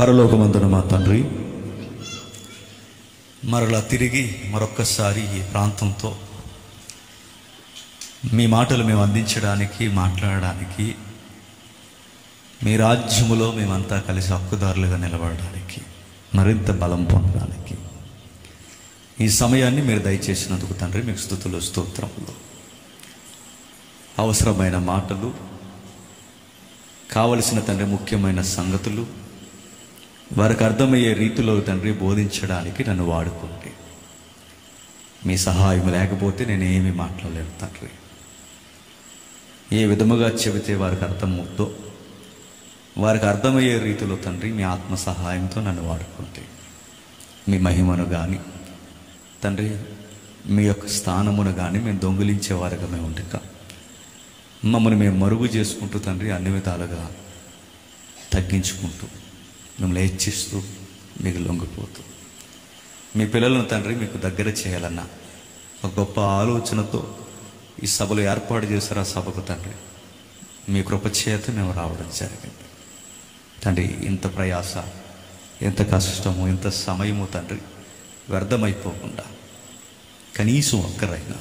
పరలోకమందున మా తండ్రి, మరలా తిరిగి మరొక్కసారి ఈ ప్రాంతంతో మీ మాటలు మేము అందించడానికి, మాట్లాడడానికి, మీ రాజ్యములో మేమంతా కలిసి హక్కుదారులుగా నిలబడడానికి, మరింత బలం పొందడానికి ఈ సమయాన్ని మీరు దయచేసినందుకు తండ్రి మీకు స్తుతులు, స్తోత్రములు. అవసరమైన మాటలు, కావలసిన తండ్రి ముఖ్యమైన సంగతులు వారికి అర్థమయ్యే రీతిలో తండ్రి బోధించడానికి నన్ను వాడుకోండి. మీ సహాయం లేకపోతే నేను ఏమీ మాట్లాడలేను తండ్రి. ఏ విధముగా చెబితే వారికి అర్థమవుద్దో వారికి అర్థమయ్యే రీతిలో తండ్రి మీ ఆత్మ సహాయంతో నన్ను వాడుకోండి. మీ మహిమను కానీ తండ్రి, మీ యొక్క స్థానమును కానీ మేము దొంగిలించేవారుగా మేము ఉండక మమ్మల్ని మేము మరుగు చేసుకుంటూ తండ్రి అన్ని విధాలుగా తగ్గించుకుంటూ మిమ్మల్ని హెచ్చిస్తూ మీకు లొంగిపోతూ మీ పిల్లలను తండ్రి మీకు దగ్గర చేయాలన్న ఒక గొప్ప ఆలోచనతో ఈ సభలు ఏర్పాటు చేశారు. ఆ సభకు తండ్రి మీ కృప చేత మేము రావడం జరిగింది తండ్రి. ఇంత ప్రయాస, ఎంత కష్టము, ఎంత సమయము తండ్రి వ్యర్థమైపోకుండా కనీసం ఒక్కరైనా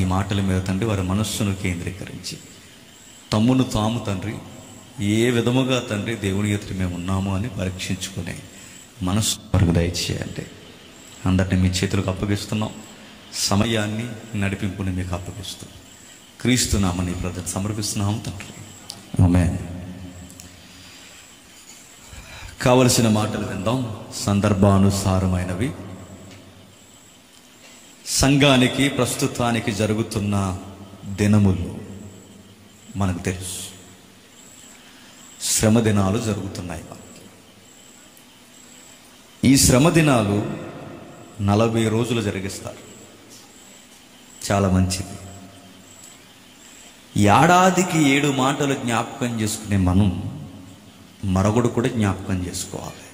ఈ మాటల మీద తండ్రి వారి మనస్సును కేంద్రీకరించి తమ్మును తాము తండ్రి ఏ విధముగా తండ్రి దేవుని ఎదుట మేము ఉన్నాము అని పరీక్షించుకునే మనస్సు వరకు దయచేయండి. అందరినీ మీ చేతులకు అప్పగిస్తున్నాం. సమయాన్ని, నడిపింపుని మీకు అప్పగిస్తూ క్రీస్తు నామమున ప్రార్థన సమర్పిస్తున్నాము తండ్రి. ఆమేన్. కావలసిన మాటలు విందాం. సందర్భానుసారమైనవి. సంఘానికి ప్రస్తుతానికి జరుగుతున్న దినములు మనకు తెలుసు. శ్రమ దినాలు జరుగుతున్నాయి మనకి. ఈ శ్రమ దినాలు 40 రోజులు జరిగిస్తారు. చాలా మంచిది. ఏడాదికి 7 మాటలు జ్ఞాపకం చేసుకునే మనం మరొకడు కూడా జ్ఞాపకం చేసుకోవాలి.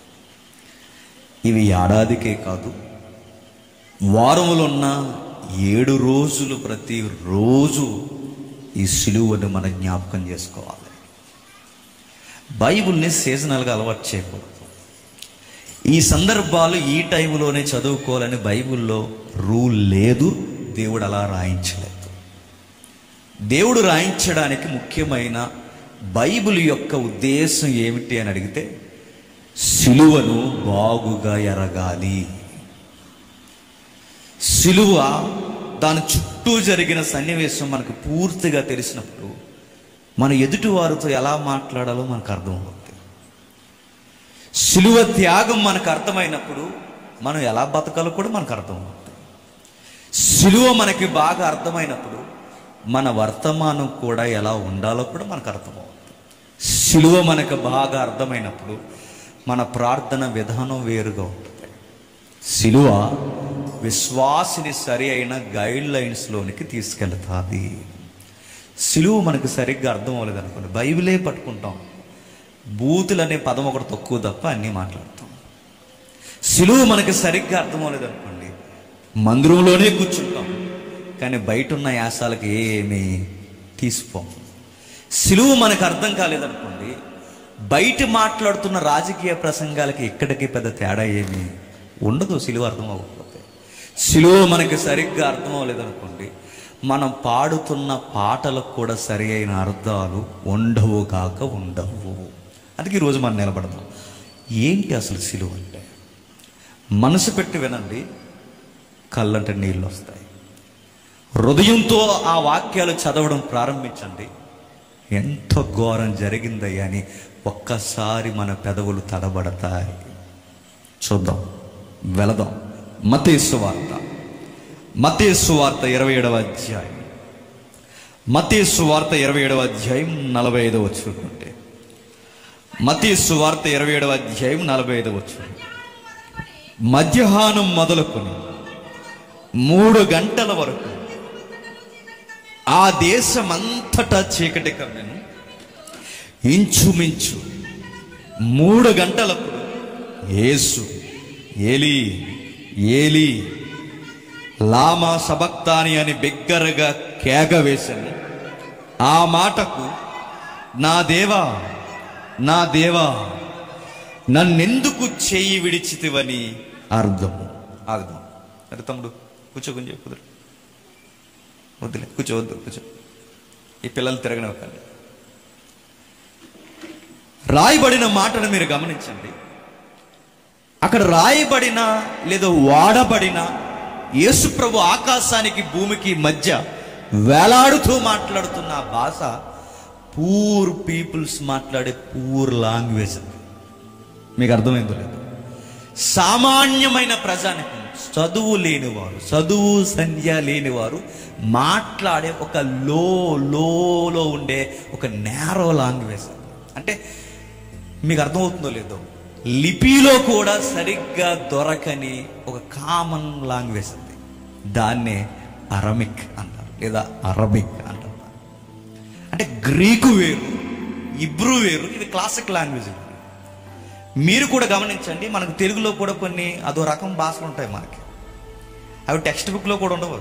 ఇవి ఏడాదికే కాదు, వారములో ఉన్న 7 రోజులు ప్రతిరోజు ఈ సిలువను మనం జ్ఞాపకం చేసుకోవాలి. బైబిల్ని సీజనల్గా అలవాటు చేయకూడదు. ఈ సందర్భాలు ఈ టైంలోనే చదువుకోవాలని బైబిల్లో రూల్ లేదు. దేవుడు అలా రాయించలేదు. దేవుడు రాయించడానికి ముఖ్యమైన బైబిల్ యొక్క ఉద్దేశం ఏమిటి అని అడిగితే సిలువను బాగుగా ఎరగాలి. సిలువ దాని చుట్టూ జరిగిన సన్నివేశం మనకు పూర్తిగా తెలిసినప్పుడు మన ఎదుటి వారితో ఎలా మాట్లాడాలో మనకు అర్థమవుతుంది. సిలువ త్యాగం మనకు అర్థమైనప్పుడు మనం ఎలా బతకాలో కూడా మనకు అర్థమవుతుంది. సిలువ మనకి బాగా అర్థమైనప్పుడు మన వర్తమానం కూడా ఎలా ఉండాలో కూడా మనకు అర్థమవుతుంది. సిలువ మనకు బాగా అర్థమైనప్పుడు మన ప్రార్థన విధానం వేరుగా ఉంటుంది. సిలువ విశ్వాసిని సరి అయిన గైడ్ లైన్స్లోనికి తీసుకెళ్తాది. సిలువ మనకు సరిగ్గా అర్థం అవ్వలేదు అనుకోండి, బైబిలే పట్టుకుంటాం, బూతులు అనే పదం ఒకటి తక్కువ తప్ప అన్నీ మాట్లాడతాం. సిలువ మనకు సరిగ్గా అర్థం అవ్వలేదు అనుకోండి, మందిరంలోనే కూర్చుంటాం కానీ బయట ఉన్న యాసాలకు ఏమీ తీసిపోం. సిలువ మనకు అర్థం కాలేదనుకోండి, బయట మాట్లాడుతున్న రాజకీయ ప్రసంగాలకి ఇక్కడికి పెద్ద తేడా ఏమీ ఉండదు. సిలువ అర్థం అవ్వకపోతే, సిలువ మనకి సరిగ్గా అర్థం అవ్వలేదనుకోండి, మనం పాడుతున్న పాటలకు కూడా సరి అయిన అర్థాలు ఉండవు కాక ఉండవు. అందుకే ఈరోజు మనం నిలబడదాం. ఏంటి అసలు సిలువ అంటే? మనసు పెట్టి వినండి, కళ్ళంటే నీళ్ళు వస్తాయి. హృదయంతో ఆ వాక్యాలు చదవడం ప్రారంభించండి. ఎంత ఘోరం జరిగిందయ్యా అని ఒక్కసారి మన పెదవులు తడబడతాయి. చూద్దాం, వెళదాం. మత్తయి సువార్త 27వ అధ్యాయం, మత్తయి సువార్త 27వ అధ్యాయం 45వ వచనం నుండి. మత్తయి సువార్త 27వ అధ్యాయం 45వ వచనం. మధ్యాహ్నం మొదలుకొని 3 గంటల వరకు ఆ దేశమంతటా చీకటి కమ్మెను. ఇంచుమించు 3 గంటలకు యేసు ఏలీ ఏలీ లామా సబక్తాని అని బిగ్గరగా కేక వేశాను. ఆ మాటకు నా దేవా నా దేవా నన్నెందుకు చెయ్యి విడిచితివని అర్థము. ఆగుదాం. అరే తమ్ముడు కూర్చోకొని చెప్పుదురు, వద్దులే కూర్చోవద్దు, కూర్చో. ఈ పిల్లలు తిరగనివ్వకండి. రాయబడిన మాటను మీరు గమనించండి. అక్కడ రాయబడిన లేదా వాడబడిన యేసుప్రభు ఆకాశానికి భూమికి మధ్య వేలాడుతూ మాట్లాడుతున్న ఆ భాష పూర్ పీపుల్స్ మాట్లాడే పూర్ లాంగ్వేజ్. మీకు అర్థమైందో లేదు? సామాన్యమైన ప్రజానికి, చదువు లేనివారు, చదువు సంధ్య లేనివారు మాట్లాడే ఒక లో ఉండే ఒక నేరో లాంగ్వేజ్. అంటే మీకు అర్థమవుతుందో లేదో, లిపిలో కూడా సరిగ్గా దొరకని ఒక కామన్ లాంగ్వేజ్ ఉంది. దాన్నే అరమిక్ అంటారు లేదా అరబిక్ అంటారు. అంటే గ్రీకు వేరు, ఇబ్రూ వేరు, ఇది క్లాసిక్ లాంగ్వేజ్. మీరు కూడా గమనించండి, మనకు తెలుగులో కూడా కొన్ని అదో రకం భాషలు ఉంటాయి మనకి. అవి టెక్స్ట్ బుక్లో కూడా ఉండవు.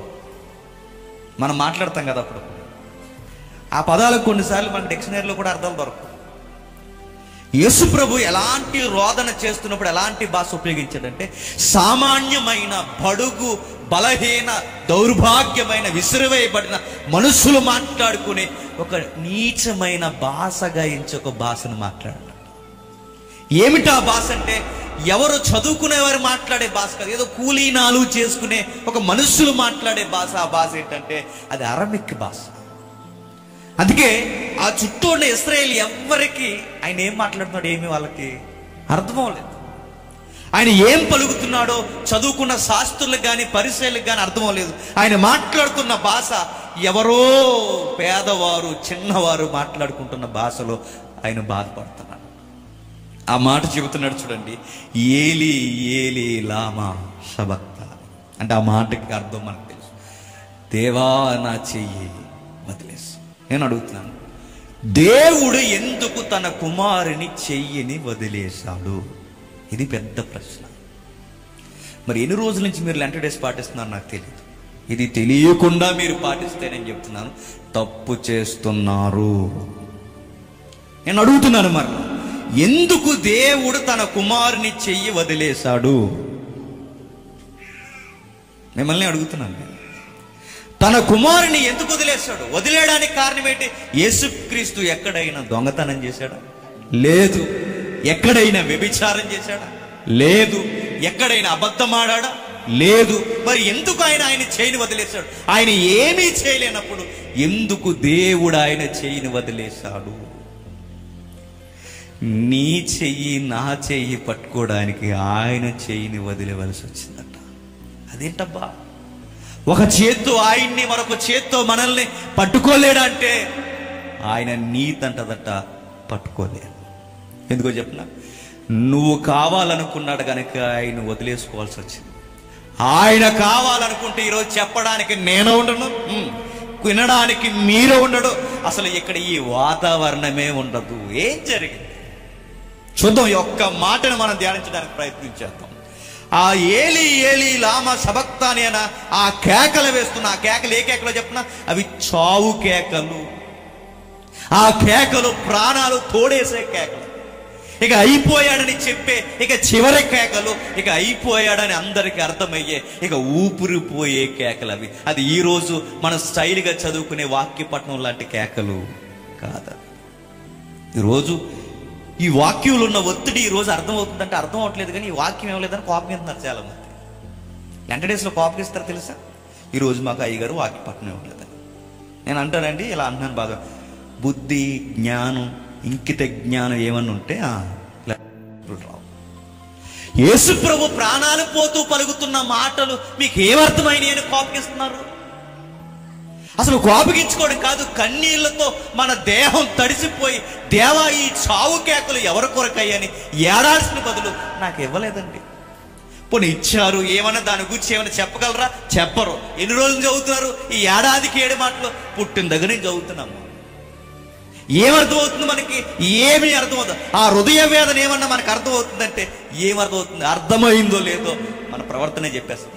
మనం మాట్లాడతాం కదా అప్పుడు, ఆ పదాలకు కొన్నిసార్లు మనకు డిక్షనరీలో కూడా అర్థాలు దొరకవు. యేసు ప్రభు ఎలాంటి రోదన చేస్తున్నప్పుడు ఎలాంటి భాష ఉపయోగించాడంటే, సామాన్యమైన బడుగు బలహీన దౌర్భాగ్యమైన విసిరివేయబడిన మనుషులు మాట్లాడుకునే ఒక నీచమైన భాషగా ఒక భాషను మాట్లాడాడు. ఏమిటా భాష అంటే, ఎవరు చదువుకునేవారు మాట్లాడే భాష కాదు, ఏదో కూలీనాలు చేసుకునే ఒక మనుషులు మాట్లాడే భాష. ఆ భాష ఏంటంటే అది అరమిక్ భాష. అందుకే ఆ చుట్టూ ఉన్న ఇశ్రాయేలు ఎవ్వరికి ఆయన ఏం మాట్లాడుతున్నాడు ఏమి వాళ్ళకి అర్థం అవ్వలేదు. ఆయన ఏం పలుకుతున్నాడో చదువుకున్న శాస్త్రులకు కానీ పరిసయ్యులకు కానీ అర్థం అవ్వలేదు. ఆయన మాట్లాడుతున్న భాష ఎవరో పేదవారు చిన్నవారు మాట్లాడుకుంటున్న భాషలో ఆయన బాధపడుతున్నాడు. ఆ మాట చెబుతున్నాడు చూడండి, ఏలి ఏలి లామా సబక్తాని. అంటే ఆ మాటకి అర్థం మనకు తెలుసు, దేవా నా చెయ్యి వదిలేసి. నేను అడుగుతున్నాను, దేవుడు ఎందుకు తన కుమారుని చెయ్యిని వదిలేశాడు? ఇది పెద్ద ప్రశ్న. మరి ఎన్ని రోజుల నుంచి మీరు లెంట్ డేస్ పాటిస్తున్నారు నాకు తెలియదు. ఇది తెలియకుండా మీరు పాటిస్తే నేను చెప్తున్నాను, తప్పు చేస్తున్నారు. నేను అడుగుతున్నాను, మరి ఎందుకు దేవుడు తన కుమారుని చెయ్యి వదిలేశాడు? మిమ్మల్ని అడుగుతున్నాను. తన కుమారుని ఎందుకు వదిలేశాడు? వదిలేయడానికి కారణం ఏంటి? యేసుక్రీస్తు ఎక్కడైనా దొంగతనం చేశాడా? లేదు. ఎక్కడైనా వ్యభిచారం చేశాడా? లేదు. ఎక్కడైనా అబద్ధం ఆడాడా? లేదు. మరి ఎందుకు ఆయన చేయిని వదిలేశాడు? ఆయన ఏమీ చేయలేనప్పుడు ఎందుకు దేవుడు ఆయన చేయిని వదిలేశాడు? నీ చెయ్యి నా చెయ్యి పట్టుకోవడానికి ఆయన చెయ్యిని వదిలేవలసి వచ్చిందట. అదేంటబ్బా? ఒక చేత్తో ఆయన్ని మరొక చేత్తో మనల్ని పట్టుకోలేడంటే ఆయన నీతంటదట పట్టుకోలేడు. ఎందుకో చెప్పిన, నువ్వు కావాలనుకున్నాడు కనుక ఆయన వదిలేసుకోవాల్సి వచ్చింది. ఆయన కావాలనుకుంటే ఈరోజు చెప్పడానికి నేను ఉండను, వినడానికి మీరు ఉండడు, అసలు ఇక్కడ ఈ వాతావరణమే ఉండదు. ఏం జరిగింది చూద్దాం. ఈ ఒక్క మాటను మనం ధ్యానించడానికి ప్రయత్నించేద్దాం. ఆ ఏలి ఏలి లామా సబక్తాని అన ఆ కేకలు వేస్తున్న ఆ కేకలు ఏ కేకలో చెప్పినా అవి చావు కేకలు. ఆ కేకలు ప్రాణాలు తోడేసే కేకలు. ఇక అయిపోయాడని చెప్పే ఇక చివరి కేకలు, ఇక అయిపోయాడని అందరికీ అర్థమయ్యే ఇక ఊపిరిపోయే కేకలు అవి. అది ఈరోజు మన స్టైల్గా చదువుకునే వాక్యపట్నం లాంటి కేకలు కాదు. ఈరోజు ఈ వాక్యంలో ఉన్న ఒత్తిడి ఈరోజు అర్థమవుతుందంటే అర్థం అవ్వట్లేదు. కానీ ఈ వాక్యం ఏమలేదని కోపం ఇస్తున్నారు చాలా మంది. లెంట్ డేస్లో కోపం ఇస్తారు తెలుసా? ఈరోజు మాకు అయ్యగారు వాక్యపట్నం ఇవ్వలేదని. నేను అంటానండి, ఇలా అంటున్నాను బాగా. బుద్ధి జ్ఞానం ఇంకిత జ్ఞానం ఏమన్నా ఉంటే రావు. యేసు ప్రభు ప్రాణాలు పోతూ పలుకుతున్న మాటలు మీకు ఏమర్థమైనాయి అని కోపగిస్తున్నారు? అసలు కోపగించుకోవడం కాదు, కన్నీళ్లతో మన దేహం తడిసిపోయి దేవా ఈ చావు కేకలు ఎవరి కొరకయ్యని ఏడాల్సిన బదులు నాకు ఇవ్వలేదండి. పోనీ ఇచ్చారు, ఏమన్నా దాని గురించి ఏమైనా చెప్పగలరా? చెప్పరు. ఎన్ని రోజులు చదువుతున్నారు? ఈ ఏడాదికి 7 మాటలు పుట్టిన దగ్గర నుంచి చదువుతున్నాము. ఏమర్థమవుతుంది మనకి? ఏమీ అర్థమవుతుంది. ఆ హృదయ వేదన ఏమన్నా మనకు అర్థమవుతుందంటే ఏమర్థమవుతుంది? అర్థమైందో లేదో మన ప్రవర్తనే చెప్పేస్తుంది.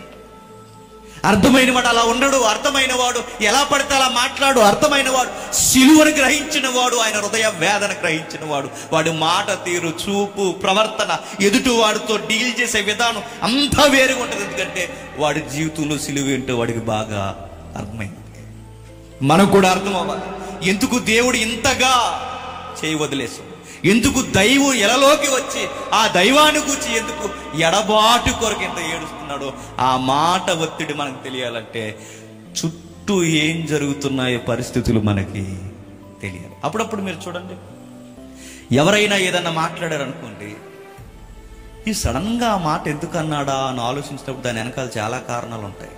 అర్థమైన వాడు అలా ఉండడు. అర్థమైన వాడు ఎలా పడితే అలా మాట్లాడు. అర్థమైన వాడు సిలువను గ్రహించిన వాడు, ఆయన హృదయ వేదన గ్రహించిన వాడు. వాడి మాట తీరు, చూపు, ప్రవర్తన, ఎదుటి వాడితో డీల్ చేసే విధానం అంతా వేరుగా ఉంటుంది. ఎందుకంటే వాడి జీవితంలో సిలువ ఏంటో వాడికి బాగా అర్థమైంది. మనకు కూడా అర్థం అవ్వాలి. ఎందుకు దేవుడు ఇంతగా చేయి వదిలేసాడు, ఎందుకు దైవం ఎలలోకి వచ్చి ఆ దైవాన్ని కూర్చి ఎందుకు ఎడబాటు కొరకు ఎంత ఏడుస్తున్నాడో ఆ మాట ఒత్తిడి మనకు తెలియాలంటే చుట్టూ ఏం జరుగుతున్నాయో పరిస్థితులు మనకి తెలియాలి. అప్పుడప్పుడు మీరు చూడండి, ఎవరైనా ఏదన్నా మాట్లాడారు అనుకోండి, ఈ సడన్గా ఆ మాట ఎందుకు అన్నాడా అని ఆలోచించినప్పుడు దాని వెనకాల చాలా కారణాలు ఉంటాయి.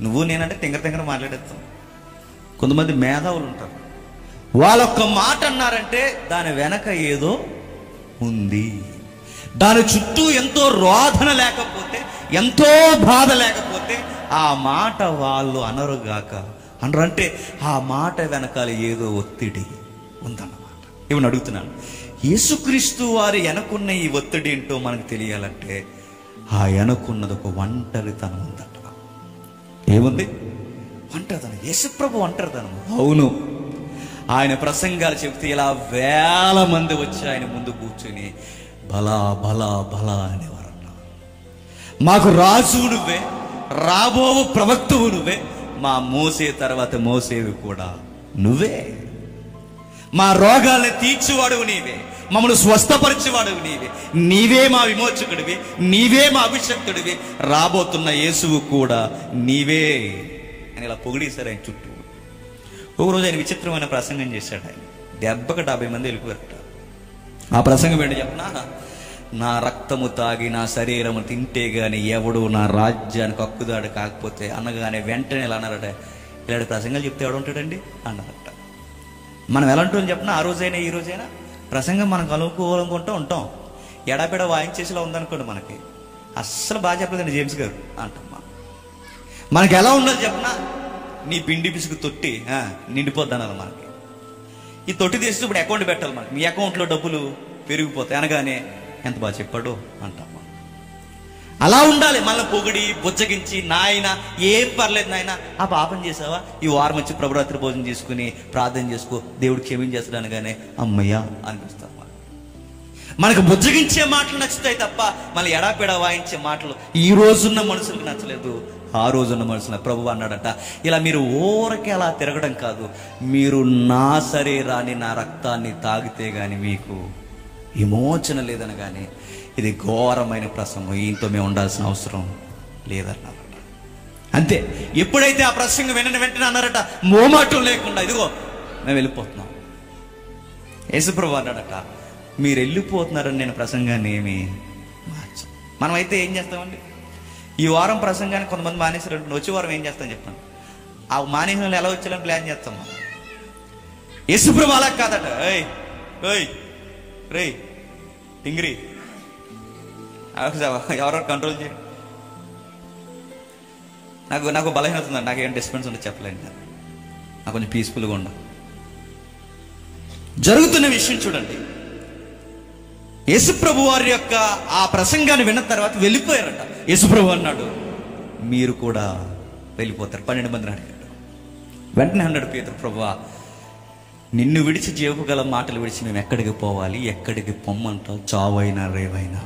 నువ్వు నేనంటే తింగర మాట్లాడేస్తాం. కొంతమంది మేధావులు ఉంటారు, వాళ్ళొక్క మాట అన్నారంటే దాని వెనక ఏదో ఉంది. దాని చుట్టూ ఎంతో రోధన లేకపోతే, ఎంతో బాధ లేకపోతే ఆ మాట వాళ్ళు అనరుగాక అనరంటే ఆ మాట వెనకాల ఏదో ఒత్తిడి ఉందన్నమాట. ఏమని అడుగుతున్నాను, యేసుక్రీస్తు వారి వెనకున్న ఈ ఒత్తిడి ఏంటో మనకు తెలియాలంటే ఆ వెనకున్నది ఒక ఒంటరితనం ఉందట. ఏముంది? ఒంటరితనం. యేసుప్రభు ఒంటరితనం. అవును, ఆయన ప్రసంగాలు చెబితే ఇలా వేల మంది వచ్చి ఆయన ముందు కూర్చొని బలా బలా బలా అనేవారట. మాకు రాజు నువ్వే, రాబోవు ప్రవక్తవు నువ్వే, మా మోసే తర్వాత మోసేవి కూడా నువ్వే, మా రోగాల్ని తీర్చివాడువు నీవే, మమ్మల్ని స్వస్థపరిచేవాడువు నీవే, నీవే మా విమోచకుడివి, నీవే మా అభిషక్తుడివి, రాబోతున్న యేసువు కూడా నీవే అని ఇలా పొగిడేశారు ఆయన చుట్టూ. ఒకరోజు ఆయన విచిత్రమైన ప్రసంగం చేశాడు. ఆయన దెబ్బకి 70 మంది వెళ్ళిపోయారట. ఆ ప్రసంగం ఏంటో చెప్పనా, నా రక్తము తాగి నా శరీరము తింటే గాని ఎవడు నా రాజ్యానికి హక్కుదాడు కాకపోతే అనగానే వెంటనే ఇలా అన్నారట, ఇలాంటి ప్రసంగాలు చెప్తే ఎవడు ఉంటాడండి అన్నారట. మనం ఎలా ఉంటుంది చెప్పినా, ఆ రోజైనా ఈ రోజైనా ప్రసంగం మనం కలుపుకోవాలనుకుంటూ ఉంటాం. ఎడాపెడ వాయించేసిలా ఉందనుకోండి, మనకి అస్సలు బాగా చెప్పలేదండి జేమ్స్ గారు అంటాం. మనకి ఎలా ఉండదు చెప్పనా, నీ పిండి పిసుకు తొట్టి నిండిపోద్ది అన్నారు మనకి. ఈ తొట్టి తీసి ఇప్పుడు అకౌంట్ పెట్టాలి మనకి, మీ అకౌంట్లో డబ్బులు పెరిగిపోతాయి అనగానే ఎంత బాగా చెప్పాడు అంటాం. అలా ఉండాలి. మళ్ళీ పొగిడి బుజ్జగించి, నాయన ఏం పర్లేదు నాయన, ఆ పాపం చేసావా, ఈ వారం వచ్చి ప్రభురాత్రి భోజనం చేసుకుని ప్రార్థన చేసుకో, దేవుడు క్షమించేస్తాడు అనగానే అమ్మయ్యా అనిపిస్తాం. మనకు బుజ్జగించే మాటలు నచ్చుతాయి తప్ప మళ్ళీ ఎడాపెడా వాయించే మాటలు ఈ రోజున్న మనుషులకు నచ్చలేదు. ఆ రోజున్న మనుషుల ప్రభువు అన్నాడట, ఇలా మీరు ఊరకే అలా తిరగడం కాదు, మీరు నా శరీరాన్ని నా రక్తాన్ని తాగితే గాని మీకు విమోచన లేదనగానే ఇది ఘోరమైన ప్రసంగం, ఈయనతో మేము ఉండాల్సిన అవసరం లేదన్నారట. అంతే. ఎప్పుడైతే ఆ ప్రసంగం వెంటనే అన్నారట, మోమాటం లేకుండా, ఇదిగో మేము వెళ్ళిపోతున్నాం. యేసుప్రభు అన్నాడట, మీరు వెళ్ళిపోతున్నారని నేను ప్రసంగాన్ని ఏమి మార్చాను. మనమైతే ఏం చేస్తామండి, ఈ వారం ప్రసంగాన్ని కొంతమంది మానేసారు, వచ్చే వారం ఏం చేస్తాం చెప్పండి, ఆ మానేసిన ఎలా వచ్చేయాలని ప్లాన్ చేస్తాం. యేసుప్రభు అలా కాదట, ఏయ్ ఏయ్ రే టింగిరి ఎవరో కంట్రోల్ చేయండి, నాకు బలహీనత ఉందండి, నాకేం డిస్పెన్స్ ఉందో చెప్పలేండి, నాకు కొంచెం పీస్ఫుల్గా ఉండ. జరుగుతున్న విషయం చూడండి, యేసుప్రభు వారి యొక్క ఆ ప్రసంగాన్ని విన్న తర్వాత వెళ్ళిపోయారట. యేసుప్రభు అన్నాడు, మీరు కూడా వెళ్ళిపోతారు. 12 మందిని అడిగాడు. వెంటనే అన్నాడు పేతురు, ప్రభువా నిన్ను విడిచి జీవగల మాటలు విడిచి మేము ఎక్కడికి పోవాలి, ఎక్కడికి పొమ్మంటావు, చావైనా రేవైనా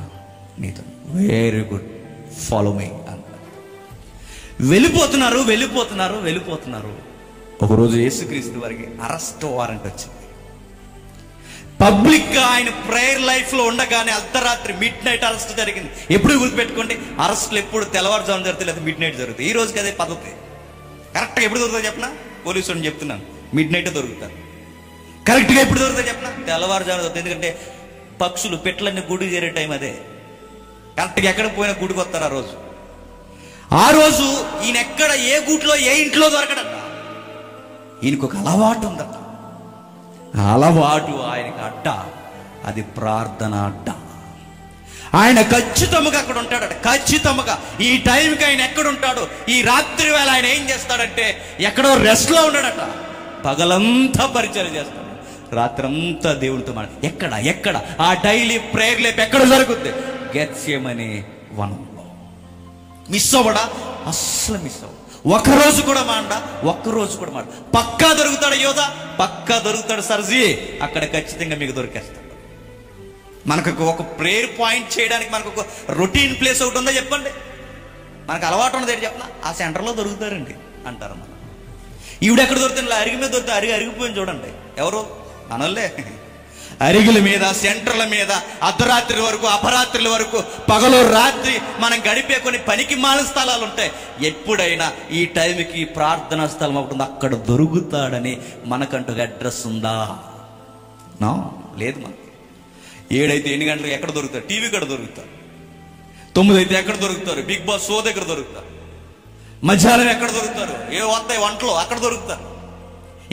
నీతో. వెరీ గుడ్, ఫాలో మీ అన్నాడు. వెళ్ళిపోతున్నారు. ఒకరోజు యేసుక్రీస్తు వారికి అరెస్ట్ వారెంట్ వచ్చింది. పబ్లిక్ గా ఆయన ప్రేయర్ లైఫ్ లో ఉండగానే అర్ధరాత్రి మిడ్-నైట్ అరెస్ట్ జరిగింది. ఎప్పుడు గుర్తుపెట్టుకోండి, అరెస్టులు ఎప్పుడు తెల్లవారుజామున జరుగుతాయి లేదా మిడ్-నైట్ జరుగుతాయి. ఈ రోజుకి అదే పద్ధతి. కరెక్ట్గా ఎప్పుడు దొరుకుతుందో చెప్పనా, పోలీసుని చెప్తున్నాను, మిడ్-నైట్ దొరుకుతారు. కరెక్ట్గా ఎప్పుడు దొరుకుతుందో చెప్పనా, తెల్లవారుజామున దొరుకుతుంది. ఎందుకంటే పక్షులు పెట్లన్నీ గుడి చేరే టైం అదే. కరెక్ట్గా ఎక్కడికి పోయినా గుడికి వస్తారు. ఆ రోజు ఈయన ఎక్కడ ఏ గూట్లో ఏ ఇంట్లో దొరకడట. ఈయనకు ఒక అలవాటు ఉందట. అలవాటు ఆయనకి అడ్డ, అది ప్రార్థన అడ్డ. ఆయన ఖచ్చితంగా అక్కడ ఉంటాడట. ఖచ్చితంగా ఈ టైంకి ఆయన ఎక్కడ ఉంటాడు, ఈ రాత్రి వేళ ఆయన ఏం చేస్తాడంటే ఎక్కడో రెస్ట్ లో ఉన్నాడట. పగలంతా పరిచయం చేస్తాడు, రాత్రంతా దేవుడితో ఎక్కడ ఆ డైలీ ప్రేయర్ లేపు ఎక్కడ జరుగుద్ది, గెత్సేమనే వనంలో. మిస్ అవ్వడా? అస్సలు మిస్ అవ్వడు. ఒక్కరోజు కూడా మాండా, ఒక్కరోజు కూడా మాట. పక్కా దొరుకుతాడు యోధా, పక్కా దొరుకుతాడు సర్జీ, అక్కడ ఖచ్చితంగా మీకు దొరికేస్తాడు. మనకు ఒక ప్రేయర్ పాయింట్ చేయడానికి మనకు ఒక రొటీన్ ప్లేస్ ఒకటి ఉందా చెప్పండి? మనకు అలవాటు ఉన్నది ఏంటి చెప్పనా? ఆ సెంటర్లో దొరుకుతారండి అంటారు. మనం ఈవిడ ఎక్కడ దొరుకుతుంది? అరిగి మీద దొరుకుతా, అరిగిపోయింది చూడండి. ఎవరు? మనోళ్ళే. అరిగిల మీద, సెంటర్ల మీద అర్ధరాత్రి వరకు, అపరాత్రుల వరకు, పగలు రాత్రి మనం గడిపే కొన్ని పనికి మాల స్థలాలు ఉంటాయి. ఎప్పుడైనా ఈ టైంకి ప్రార్థనా స్థలం ఒకటి ఉంది, అక్కడ దొరుకుతాడని మనకంటూ అడ్రస్ ఉందా? నా లేదు. మనకి 7 అయితే 8 గంటలకు ఎక్కడ దొరుకుతారు? టీవీ కాడ దొరుకుతారు. 9 అయితే ఎక్కడ దొరుకుతారు? బిగ్ బాస్ షో దగ్గర దొరుకుతారు. మధ్యాహ్నం ఎక్కడ దొరుకుతారు? ఏ వస్తాయి వంటలు, అక్కడ దొరుకుతారు.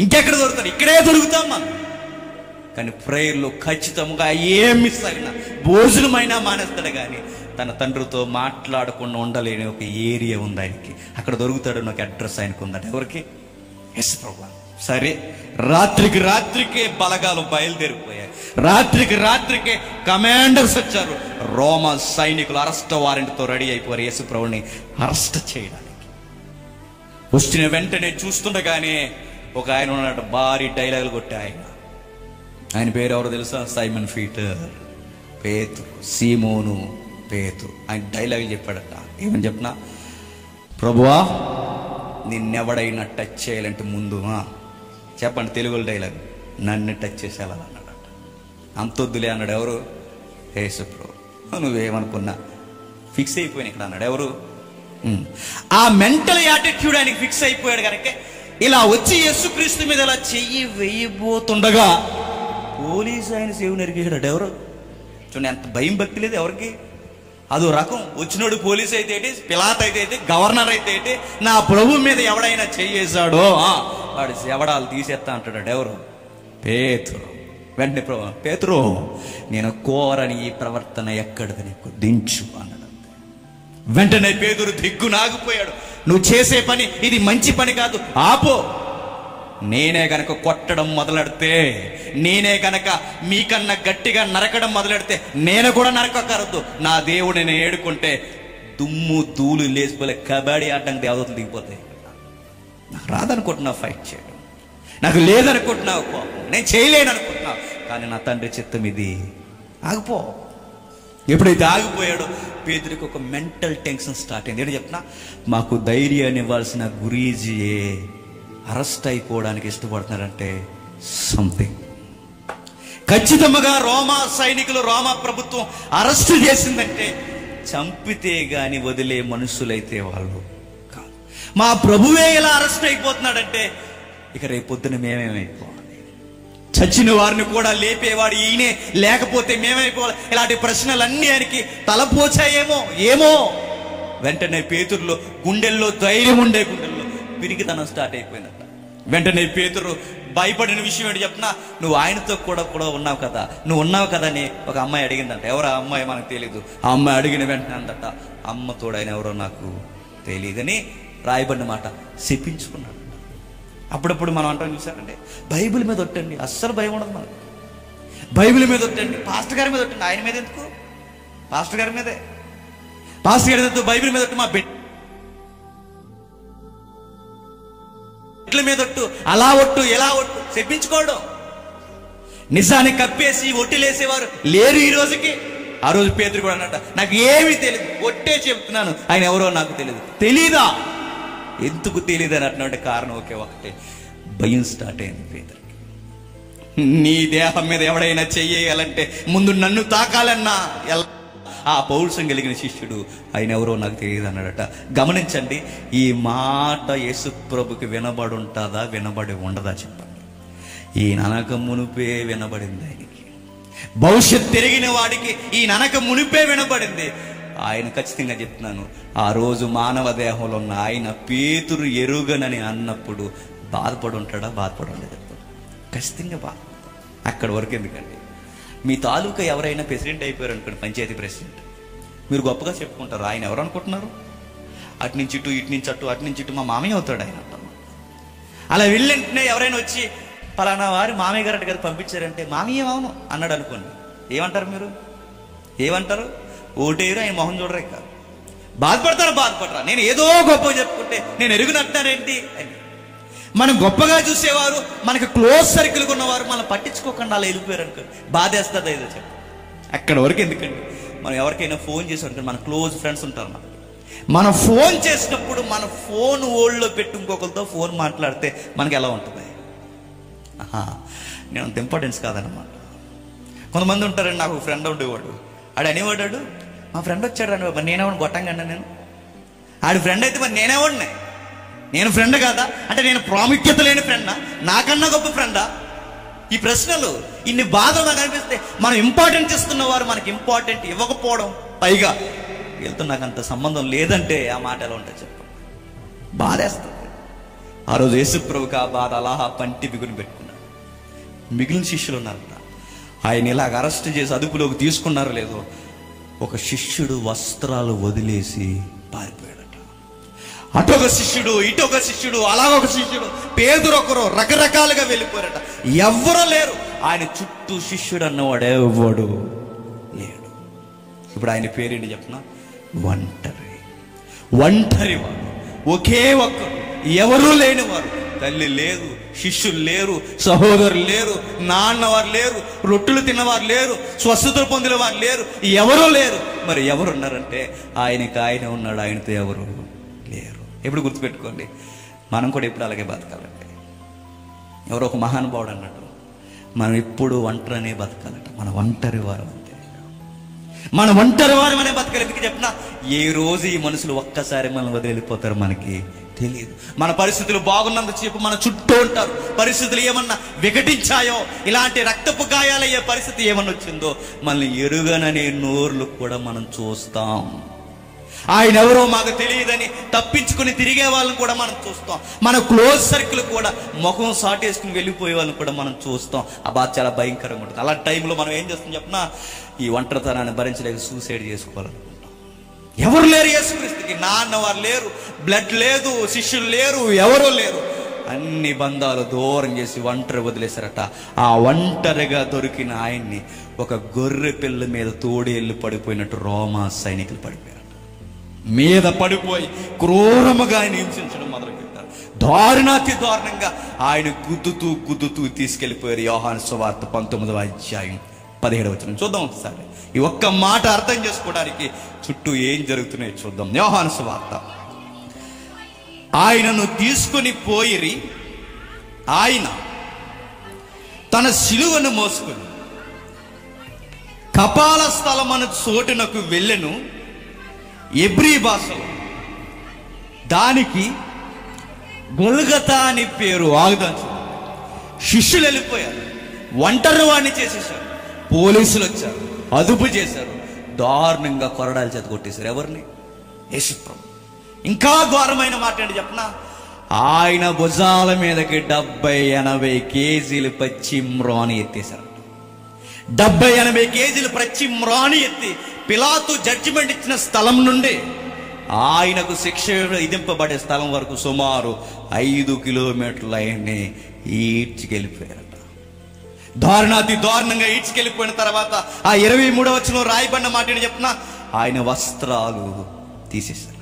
ఇంకెక్కడ దొరుకుతారు? ఇక్కడే దొరుకుతాం మనం. కానీ ప్రేయర్లో ఖచ్చితంగా ఏం మిస్ అయినా, భోజనమైనా మానేస్తాడు. కానీ తన తండ్రితో మాట్లాడకుండా ఉండలేని ఒక ఏరియా ఉంది ఆయనకి, అక్కడ దొరుకుతాడు. నాకు అడ్రస్ ఆయనకు ఉందట. ఎవరికి? ఎస్ ప్రభు. సరే, రాత్రికే బలగాలు బయలుదేరిపోయాయి. రాత్రికే కమాండర్స్ వచ్చారు. రోమా సైనికులు అరెస్ట్ వారెంట్తో రెడీ అయిపోయారు యేసు ప్రభుని అరెస్ట్ చేయడానికి. వచ్చిన వెంటనే చూస్తుండగానే ఒక ఆయన ఉన్నాడు, భారీ డైలాగులు కొట్టే ఆయన పేరు ఎవరో తెలుసా? సైమన్ పీటర్, పేతురు, సీమోను పేతురు. ఆయన డైలాగులు చెప్పాడట. ఏమని చెప్పినా, ప్రభువా నిన్నెవడైనా టచ్ చేయాలంటే ముందు చెప్పండి, తెలుగులో డైలాగ్, నన్ను టచ్ చేసేలా అన్నాడట. అంతొద్దులే అన్నాడు. ఎవరు? యేసు ప్రభు. నువ్వేమనుకున్నా ఫిక్స్ అయిపోయిన ఇక్కడ అన్నాడు. ఎవరు? ఆ మెంటల్ యాటిట్యూడ్ ఆయనకి ఫిక్స్ అయిపోయాడు కనుక ఇలా వచ్చి యేసుక్రీస్తు మీద ఇలా చెయ్యి వేయబోతుండగా పోలీసు ఆయన సేవ నరికేసాడు. ఎవరు? చూడండి, ఎంత భయం భక్తి లేదు ఎవరికి. అదో రకం. వచ్చినోడు పోలీసు అయితే ఏంటి, పిలాత్ అయితే ఏంటి, గవర్నర్ అయితే ఏంటి, నా ప్రభు మీద ఎవడైనా చెయ్యేశాడో వాడు ఎవడాలు తీసేస్తా అంటాడు. ఎవరు? పేతురు. వెంటనే ప్రభు, పేతురు నేను కోరని ఈ ప్రవర్తన ఎక్కడిది, నీకు దించు అన్నాడు. వెంటనే పేతురు దిగ్గునాగిపోయాడు. నువ్వు చేసే పని ఇది మంచి పని కాదు, ఆపో. నేనే గనక కొట్టడం మొదలెడితే, నేనే గనక మీకన్నా గట్టిగా నరకడం మొదలెడితే నేను కూడా నరకకరద్దు. నా దేవుడిని నేను ఏడుకుంటే దుమ్ము ధూళి లేచిపోలే కబడ్డీ ఆడడానికి దేవతలు దిగిపోతాయి. నాకు రాదనుకుంటున్నావు ఫైట్ చేయడం, నాకు లేదనుకుంటున్నావు కోపం, నేను చేయలేను అనుకుంటున్నావు. కానీ నా తండ్రి చిత్తం ఇది, ఆగిపో. ఎప్పుడైతే ఆగిపోయాడో పేతురికి ఒక మెంటల్ టెన్షన్ స్టార్ట్ అయింది. ఏంటి చెప్తున్నా, మాకు ధైర్యాన్ని ఇవ్వాల్సిన గురీజీయే అరెస్ట్ అయిపోవడానికి ఇష్టపడుతున్నారంటే సంథింగ్ ఖచ్చితంగా రోమా సైనికులు, రోమా ప్రభుత్వం అరెస్ట్ చేసిందంటే చంపితే గాని వదిలే మనుషులైతే వాళ్ళు కాదు. మా ప్రభువే ఇలా అరెస్ట్ అయిపోతున్నాడంటే ఇక రేపొద్దున మేమేమైపోవాలి? చచ్చిన వారిని కూడా లేపేవాడు ఈయనే, లేకపోతే మేమైపోవాలి? ఇలాంటి ప్రశ్నలన్నీ ఆయనకి తలపోచాయేమో ఏమో. వెంటనే పేతురులో గుండెల్లో ధైర్యం ఉండే గుండెల్లో పిరికితనం స్టార్ట్ అయిపోయిందట. వెంటనే పేతురు భయపడిన విషయం ఏంటి చెప్పినా, నువ్వు ఆయనతో కూడా ఉన్నావు కదా, నువ్వు ఉన్నావు కదా అని ఒక అమ్మాయి అడిగిందంట. ఎవరు ఆ అమ్మాయి మనకు తెలీదు. ఆ అమ్మాయి అడిగిన వెంటనే అందట, అమ్మ తోడైన ఎవరో నాకు తెలియదని రాయబడిన మాట చెప్పించుకున్నాడు. అప్పుడప్పుడు మనం అంటాం చూసారంటే, బైబిల్ మీద ఒట్టండి, అస్సలు భయం ఉండదు మనకు. బైబిల్ మీద ఒట్టండి, పాస్టర్ గారి మీద ఒట్టండి. ఆయన మీద ఎందుకు? పాస్టర్ గారి మీదే. పాస్టర్ గారి మీద బైబిల్ మీద ఒట్టు, మా బిడ్డ మీద ఒట్టు, అలా ఒట్టు ఎలా ఒట్టు చెప్పించుకోవడం. నిజాన్ని కప్పేసి ఒట్టిలేసేవారు లేరు ఈ రోజుకి. ఆ రోజు పేతురు కూడా అన్నట్ట, నాకు ఏమీ తెలియదు, ఒట్టే చెప్తున్నాను, ఆయన ఎవరో నాకు తెలియదు. తెలీదా? ఎందుకు తెలియదు అని అటువంటి కారణం ఒకటే, భయం స్టార్ట్ అయింది పేతురికి. నీ దేహం మీద ఎవడైనా చెయ్యాలంటే ముందు నన్ను తాకాలన్నా ఆ పౌరుషం కలిగిన శిష్యుడు ఆయన ఎవరో నాకు తెలియదు అన్నాడట. గమనించండి, ఈ మాట యేసు ప్రభుకి వినబడి ఉంటుందా, వినబడి ఉండదా చెప్పండి? ఈ ననక మునిపే వినబడింది ఆయనకి. భవిష్యత్ తిరిగిన వాడికి ఈ ననక మునిపే వినబడింది. ఆయన ఖచ్చితంగా చెప్తున్నాను, ఆ రోజు మానవ దేహంలో ఉన్న ఆయన పేతురు ఎరుగనని అన్నప్పుడు బాధపడి ఉంటాడా, బాధపడి ఉండదు ఖచ్చితంగా బాధపడతాడు. అక్కడి వరకు ఎందుకండి, మీ తాలూకా ఎవరైనా ప్రెసిడెంట్ అయిపోయారు అనుకోండి, పంచాయతీ ప్రెసిడెంట్, మీరు గొప్పగా చెప్పుకుంటారు. ఆయన ఎవరు అనుకుంటున్నారు? అటు నుంచి ఇటు, ఇటు నుంచి అటు, అటు నుంచి ఇటు మా మామయ్య అవుతాడు ఆయన అంటారు. అలా వెళ్ళింటనే ఎవరైనా వచ్చి పలానా వారి మామయ్య గారు గారు పంపించారంటే మామయ్య అవును అన్నాడు అనుకోండి, ఏమంటారు మీరు? ఏమంటారు? ఓటేరు, ఆయన మొహం చూడరు. ఇక బాధపడరా, నేను ఏదో గొప్ప చెప్పుకుంటే నేను ఎరుగునట్టానేంటి అని. మనం గొప్పగా చూసేవారు, మనకి క్లోజ్ సర్కిల్గా ఉన్నవారు మనం పట్టించుకోకుండా అలా వెళ్ళిపోయారు అనుకో, బాధేస్తుంది ఏదో చెప్పు. అక్కడ వరకు ఎందుకండి, మనం ఎవరికైనా ఫోన్ చేసాం, మన క్లోజ్ ఫ్రెండ్స్ ఉంటారు, మనం ఫోన్ చేసినప్పుడు మన ఫోన్ ఓల్డ్లో పెట్టి ఇంకొకరితో ఫోన్ మాట్లాడితే మనకి ఎలా ఉంటుంది? నేను అంత ఇంపార్టెన్స్ కాదన్నమాట. కొంతమంది ఉంటారండి, నాకు ఒక ఫ్రెండ్ ఉండేవాడు, ఆడు అనేవాడాడు, మా ఫ్రెండ్ వచ్చాడు అని, మరి నేనేవాడిని గొట్టంగా నేను, ఆడి ఫ్రెండ్ అయితే మరి నేనేవాడిని, నేను ఫ్రెండ్ కాదా అంటే నేను ప్రాముఖ్యత లేని ఫ్రెండా, నాకన్నా గొప్ప ఫ్రెండా? ఈ ప్రశ్నలు, ఇన్ని బాధలు నాకు అనిపిస్తే మనం ఇంపార్టెంట్ ఇస్తున్నవారు మనకి ఇంపార్టెంట్ ఇవ్వకపోవడం, పైగా వీళ్ళతో నాకు అంత సంబంధం లేదంటే ఆ మాట ఎలా ఉంటుంది చెప్పు, బాధేస్తుంది. ఆ రోజు యేసుప్రభుకి ఆ బాధ అలా పంటి బిగుని పెట్టుకున్నాడు. మిగిలిన శిష్యులు ఉన్నారట, ఆయన ఇలాగ అరెస్ట్ చేసి అదుపులోకి తీసుకున్నారో లేదో, ఒక శిష్యుడు వస్త్రాలు వదిలేసి పారిపోయాడట. అటొక శిష్యుడు, ఇటొక శిష్యుడు, అలాగొక శిష్యుడు, పేదరు ఒకరు రకరకాలుగా వెళ్ళిపోయారట. ఎవ్వరూ లేరు, ఆయన చుట్టూ శిష్యుడు అన్నవాడు ఎవ్వడు లేడు. ఇప్పుడు ఆయన పేరేంటి చెప్పనా? ఒంటరి వాడు, ఒకే ఒక్కరు, ఎవరూ లేనివారు. తల్లి లేదు, శిష్యులు లేరు, సహోదరులు లేరు, నాన్నవారు లేరు, రొట్టెలు తిన్నవారు లేరు, స్వస్థతలు పొందిన వారు లేరు, ఎవరూ లేరు. మరి ఎవరున్నారంటే ఆయనకి ఆయన ఉన్నాడు, ఆయనతో ఎవరు లేరు. ఎప్పుడు గుర్తుపెట్టుకోండి, మనం కూడా ఎప్పుడు అలాగే బతకాలంటే, ఎవరో ఒక మహానుభావుడు అన్నట్టు, మనం ఎప్పుడు ఒంటరినే బతకాలంట. మన ఒంటరి వారు అంతే, మన ఒంటరి వారు అనే బతకాలి. ఎందుకు చెప్పినా, ఏ రోజు ఈ మనుషులు ఒక్కసారి మనం వదిలి వెళ్ళిపోతారు మనకి తెలియదు. మన పరిస్థితులు బాగున్నంతసేపు మన చుట్టూ ఉంటారు, పరిస్థితులు ఏమన్నా విఘటించాయో, ఇలాంటి రక్తపు గాయాలయ్యే పరిస్థితి ఏమన్నా వచ్చిందో, మనల్ని ఎరుగననే నోర్లు కూడా మనం చూస్తాం. ఆయన ఎవరో మాకు తెలియదని తప్పించుకుని తిరిగే వాళ్ళని కూడా మనం చూస్తాం. మన క్లోజ్ సర్కిల్ కూడా ముఖం సాటేసుకుని వెళ్ళిపోయే వాళ్ళని కూడా మనం చూస్తాం. ఆ బాధ చాలా భయంకరంగా ఉంటుంది. అలాంటి టైంలో మనం ఏం చేస్తాం చెప్పినా, ఈ ఒంటరితనాన్ని భరించలేక సూసైడ్ చేసుకోవాలనుకుంటాం. ఎవరు లేరు యేసుక్రీస్తుకి, నాన్నవారు లేరు, బ్లడ్ లేదు, శిష్యులు లేరు, ఎవరూ లేరు. అన్ని బంధాలు దూరం చేసి ఒంటరి వదిలేశారట. ఆ ఒంటరిగా దొరికిన ఆయన్ని ఒక గొర్రె పిల్ల మీద తోడేళ్ళు పడిపోయినట్టు రోమా సైనికులు పడిపోయారట. మీద పడిపోయి క్రూరముగా ఆయన హింసించడం మొదలుపెట్టారు. దారుణాతి దారుణంగా ఆయన గుద్దుతూ తీసుకెళ్లిపోయారు. యోహాను సువార్త 19వ అధ్యాయం 17వ వచనం చూద్దాం ఒకసారి. ఈ ఒక్క మాట అర్థం చేసుకోవడానికి చుట్టూ ఏం జరుగుతున్నాయో చూద్దాం. యోహాను సువార్త. ఆయనను తీసుకుని పోయిరి, ఆయన తన శిలువను మోసుకుని కపాల స్థలమను చోటునకు వెళ్ళెను. ఎబ్రీ భాషలో దానికి గొల్గతా అని పేరు. ఆగుదాం. శిష్యులు వెళ్ళిపోయారు, ఒంటరి వాడిని చేసేసారు, పోలీసులు వచ్చారు, అదుపు చేశారు, దారుణంగా కొరడాల చేత కొట్టేశారు. ఎవరిని? యేసుప్రభు. ఇంకా ఘోరమైన మాట ఏంటి చెప్పనా, ఆయన భుజాల మీదకి 70-80 కేజీలు పచ్చి మ్రాని ఎత్తేశారు. 70-80 కేజీలు పచ్చి మ్రాని ఎత్తి పిలాతు జడ్జిమెంట్ ఇచ్చిన స్థలం నుండి ఆయనకు శిక్ష విధింపబడే స్థలం వరకు సుమారు 5 కిలోమీటర్లు ఆయన్ని ఈడ్చికెళ్ళిపోయారట. దారుణాతి దారుణంగా ఈడ్చికెళ్ళిపోయిన తర్వాత ఆ 23వ వచనంలో రాయబడిన మాట ఏంటి చెప్పినా, ఆయన వస్త్రాలు తీసేశారట.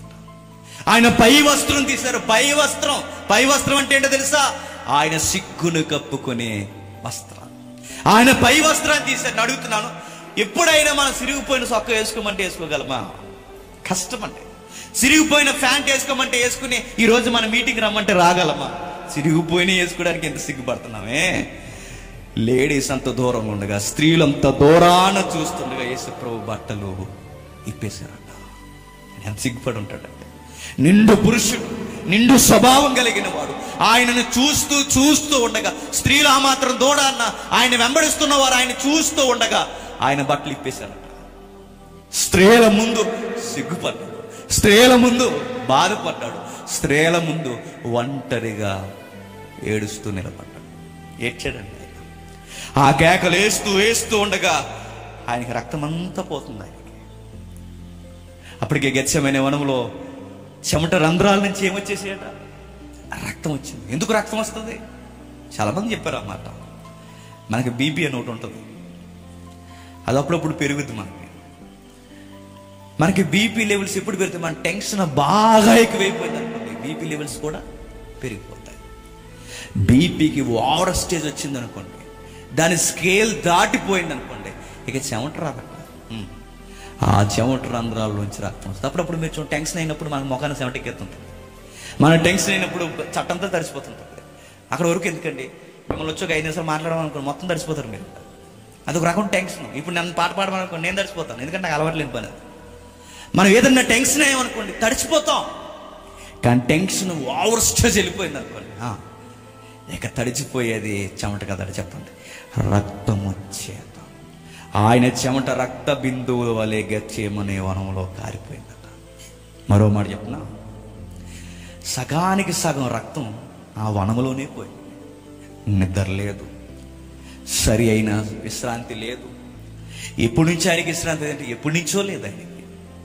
ఆయన పై వస్త్రం తీశారు. పై వస్త్రం అంటే ఏంటో తెలుసా? ఆయన సిగ్గును కప్పుకునే వస్త్రం. ఆయన పై వస్త్రాన్ని తీశారు. అడుగుతున్నాను, ఎప్పుడైనా మనం సిరిగిపోయిన సొక్క వేసుకోమంటే వేసుకోగలమా? కష్టం. అంటే సిరిగిపోయిన ప్యాంట్ వేసుకోమంటే వేసుకుని ఈరోజు మన మీటింగ్ రమ్మంటే రాగలమా? సిరిగిపోయిన వేసుకోవడానికి ఎంత సిగ్గుపడుతున్నామే. లేడీస్ అంత దూరంగా ఉండగా, స్త్రీలు అంత దూరాన చూస్తుండగా యేసుప్రభు బట్టలు ఇప్పేశారట. ఎంత సిగ్గుపడి ఉంటాడంటే, నిండు పురుషుడు, నిండు స్వభావం కలిగిన వాడు, ఆయనను చూస్తూ ఉండగా, స్త్రీలు ఆ మాత్రం దూడ అన్న ఆయన వెంబడిస్తున్న వారు ఆయన చూస్తూ ఉండగా ఆయన బట్టలు ఇప్పేశారట. స్త్రీల ముందు సిగ్గుపడ్డాడు, స్త్రీల ముందు బాధపడ్డాడు, స్త్రీల ముందు ఒంటరిగా ఏడుస్తూ నిలబడ్డాడు. ఏడ్చాడండి. ఆ కేకలు వేస్తూ ఉండగా ఆయనకి రక్తం అంతా పోతుంది. ఆయనకి అప్పటికే గెత్సెమనే వనంలో చెమట రంధ్రాల నుంచి ఏమొచ్చేసేట? రక్తం వచ్చింది. ఎందుకు రక్తం వస్తుంది? చాలా మంది చెప్పారు అన్నమాట. మనకి బీపీ అని ఒకటి ఉంటుంది, అది అప్పుడప్పుడు పెరుగుద్ది. మనకి మనకి బీపీ లెవెల్స్ ఎప్పుడు పెరిగితే మన టెన్షన్ బాగా ఎక్కువైపోయింది అనుకోండి, బీపీ లెవెల్స్ కూడా పెరిగిపోతాయి. బీపీకి ఓవర్ స్టేజ్ వచ్చింది అనుకోండి, దాని స్కేల్ దాటిపోయింది అనుకోండి, ఇక చెమట రాదట. ఆ చెమట రంధ్రాల్లోంచి రక్తం వస్తుంది. అప్పుడప్పుడు మీరు చూడండి, టెన్షన్ అయినప్పుడు మన ముఖాన్ని చెమటెక్కేస్తుంటుంది. మన టెన్షన్ అయినప్పుడు చట్టంతో తడిసిపోతుంటుంది. అక్కడ వరకు ఎందుకండి, మిమ్మల్ని వచ్చి ఒక 5 నిమిషాలు మాట్లాడమనుకోండి, మొత్తం తడిసిపోతారు మీరు. అదొక రకం టెన్షన్. ఇప్పుడు నన్ను పాట పాడమనుకోండి, నేను తడిసిపోతాను, ఎందుకంటే నాకు అలవాటు లేని పని. మనం ఏదన్నా టెన్షన్ అయ్యామనుకోండి తడిచిపోతాం. కానీ టెన్షన్ ఓవర్ స్టేజ్ వెళ్ళిపోయింది అనుకోండి, ఇక తడిచిపోయేది చెమట కదా. చెప్పండి, రక్తము చేత ఆయన చెమట రక్త బిందువుల వలె గెత్సేమనే వనంలో కారిపోయిందట. మరో మాట చెప్పనా, సగానికి సగం రక్తం ఆ వనములోనే పోయింది. నిద్ర లేదు, సరి అయిన విశ్రాంతి లేదు. ఎప్పటి నుంచి ఆయనకి విశ్రాంతి అంటే ఎప్పటి నుంచో లేదు. ఆయనకి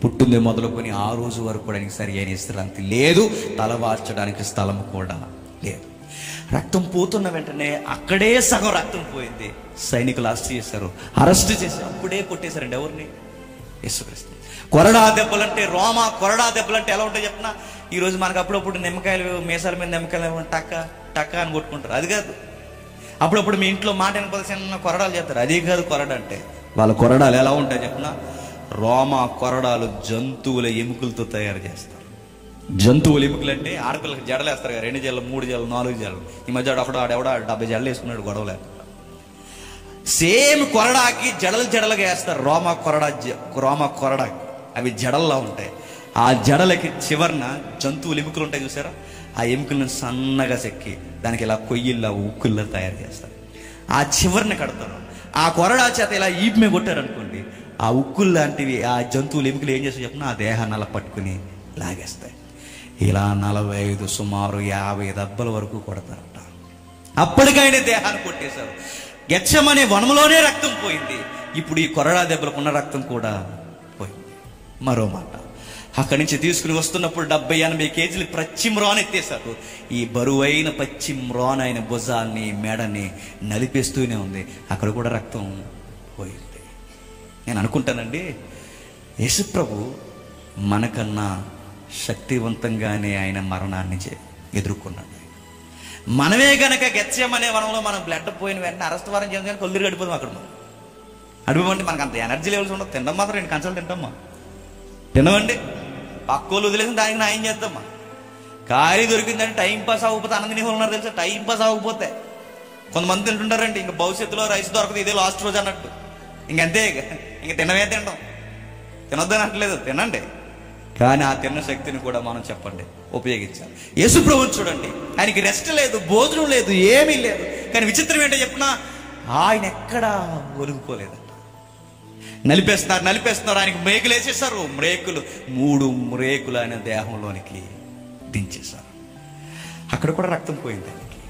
పుట్టింది మొదలుకొని ఆ రోజు వరకు కూడా ఆయనకి సరి అయిన విశ్రాంతి లేదు. తలవార్చడానికి స్థలం కూడా లేదు. రక్తం పోతున్న వెంటనే అక్కడే సగం రక్తం పోయింది. సైనికులు అరెస్ట్ చేశారు, అప్పుడే కొట్టేశారండి. ఎవరిని? యేసుక్రీస్తు. కొరడా దెబ్బలంటే, రోమా కొరడా దెబ్బలంటే ఎలా ఉంటాయి చెప్పిన, ఈరోజు మనకు అప్పుడప్పుడు నిమ్మకాయలు, మీసాల మీద నిమ్మకాయలు టక్క టక్క అని కొట్టుకుంటారు. అది కాదు. అప్పుడప్పుడు మీ ఇంట్లో మాట వినకపోతే చిన్న కొరడాలు చేస్తారు. అది కాదు కొరడా అంటే. వాళ్ళ కొరడాలు ఎలా ఉంటాయి చెప్పిన, రోమా కొరడాలు జంతువుల ఎముకలతో తయారు చేస్తారు. జంతువుల ఎముకలు అంటే ఆడపిల్లకి జడలు వేస్తారు కదా, 2 జడలు 3 జడలు 4 జడలు. ఈ మధ్య ఆడెవడ 70 జడలు వేసుకున్నాడు, గొడవ లేకుండా. సేమ్ కొరడాకి జడలుగా వేస్తారు. రోమా కొరడాకి అవి జడల్లా ఉంటాయి. ఆ జడలకి చివరన జంతువుల ఎముకలు ఉంటాయి చూసారా, ఆ ఎముకలను సన్నగా చెక్కి దానికి ఇలా కొయ్యిల్లా ఉక్కుల్లా తయారు చేస్తారు. ఆ చివరిని కడతారు. ఆ కొరడా చేత ఇలా ఈపు మీద కొట్టారనుకోండి, ఆ ఉక్కులు లాంటివి ఆ జంతువుల ఎముకలు ఏం చేస్తాయి చెప్పిన, ఆ దేహాన్ని అలా పట్టుకుని లాగేస్తాయి. ఇలా 45 సుమారు 50 దెబ్బల వరకు కొడతారట. అప్పటికైనా దేహాన్ని కొట్టేశారు. గెత్సెమనే వనములోనే రక్తం పోయింది. ఇప్పుడు ఈ కొరడా దెబ్బలకు ఉన్న రక్తం కూడా పోయింది. మరో మాట, అక్కడి నుంచి తీసుకుని వస్తున్నప్పుడు 70-80 కేజీలు పచ్చిమ్రాన్ ఎత్తేశారు. ఈ బరువైన పచ్చిమ్రాన్ ఆయన భుజాన్ని మెడని నలిపేస్తూనే ఉంది. అక్కడ కూడా రక్తం పోయింది. నేను అనుకుంటానండి, యేసుప్రభు మనకన్నా శక్తివంతంగానే ఆయన మరణాన్ని ఎదుర్కొన్నాడు. మనమే గనక గెత్సెమనే వనంలో మనం బ్లడ్ పోయిన వెంటనే అరెస్ట్ వారం చేయాలి, కానీ కొల్లిరు గడిపోదాం. అక్కడ మనం అడిపోమంటే మనకు అంత ఎనర్జీ లెవెల్స్ ఉండదు. తినడం మాత్రం 2 కంచాలు తింటామా, తినమండి. పక్కోళ్ళు వదిలేసి దానికి న్యాయం చేద్దామా. ఖాళీ దొరికిందంటే టైం పాస్ అవ్వకపోతే అన్నం తినే వాళ్ళు ఉన్నారు తెలుసా. టైం పాస్ అవ్వకపోతే కొంతమంది తింటుంటారండి, ఇంకా భవిష్యత్తులో రైస్ దొరకదు, ఇదే లాస్ట్ రోజు అన్నట్టు. ఇంకంతే, ఇంక తినవే తినడం. తినొద్దని అనట్లేదు, తినండి. కానీ ఆ తిన్న శక్తిని కూడా మనం చెప్పండి ఉపయోగించాలి. యేసుప్రభువుని చూడండి, ఆయనకి రెస్ట్ లేదు, భోజనం లేదు, ఏమీ లేదు. కానీ విచిత్రం ఏంటో చెప్పినా, ఆయన ఎక్కడా ఒలిగిపోలేదట. నలిపేస్తున్నారు. ఆయనకి మేకులు వేసేసారు. 3 మ్రేకులు ఆయన దేహంలోనికి దించేశారు. అక్కడ కూడా రక్తం పోయింది ఆయనకి.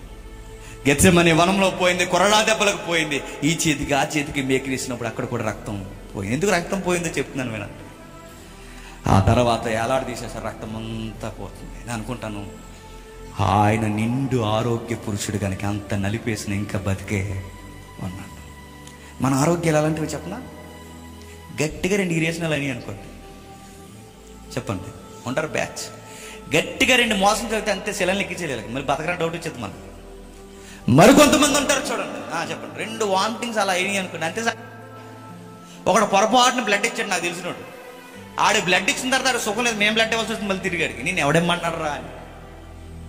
గెత్సెమనే వనంలో పోయింది, కొరడా దెబ్బలకు పోయింది. ఈ చేతికి ఆ చేతికి మేకులు వేసినప్పుడు అక్కడ కూడా రక్తం పోయింది. ఎందుకు రక్తం పోయిందో చెప్తున్నాను వినండి. ఆ తర్వాత ఏలాడ తీసేసారు, రక్తం అంతా పోతుంది. నేను అనుకుంటాను, ఆయన నిండు ఆరోగ్య పురుషుడు కనుక అంత నలిపేసిన ఇంకా బతికే ఉన్నాడు. మన ఆరోగ్యాలు అలాంటివి చెప్పనా, గట్టిగా 2 ఇరేషనలు అని అనుకోండి, చెప్పండి ఉంటారు బ్యాచ్. గట్టిగా 2 మోసం చదివితే అంతే, సెలవులు ఎక్కించేయాలి, మరి బతకరా డౌట్ వచ్చేది మనం. మరికొంతమంది ఉంటారు చూడండి, చెప్పండి 2 వామిటింగ్స్ అలా అయినాయి అనుకోండి, అంతే. ఒకడు పొరపాటున బ్లడ్ ఇచ్చాడు, నాకు తెలిసినోడు. ఆడు బ్లడ్ ఇచ్చిన తర్వాత ఆడు సుఖం లేదు, మేము బ్లడ్ ఇవ్వాల్సి వస్తుంది. మళ్ళీ తిరిగాడికి నేను ఎవడేమన్నాడు రా అని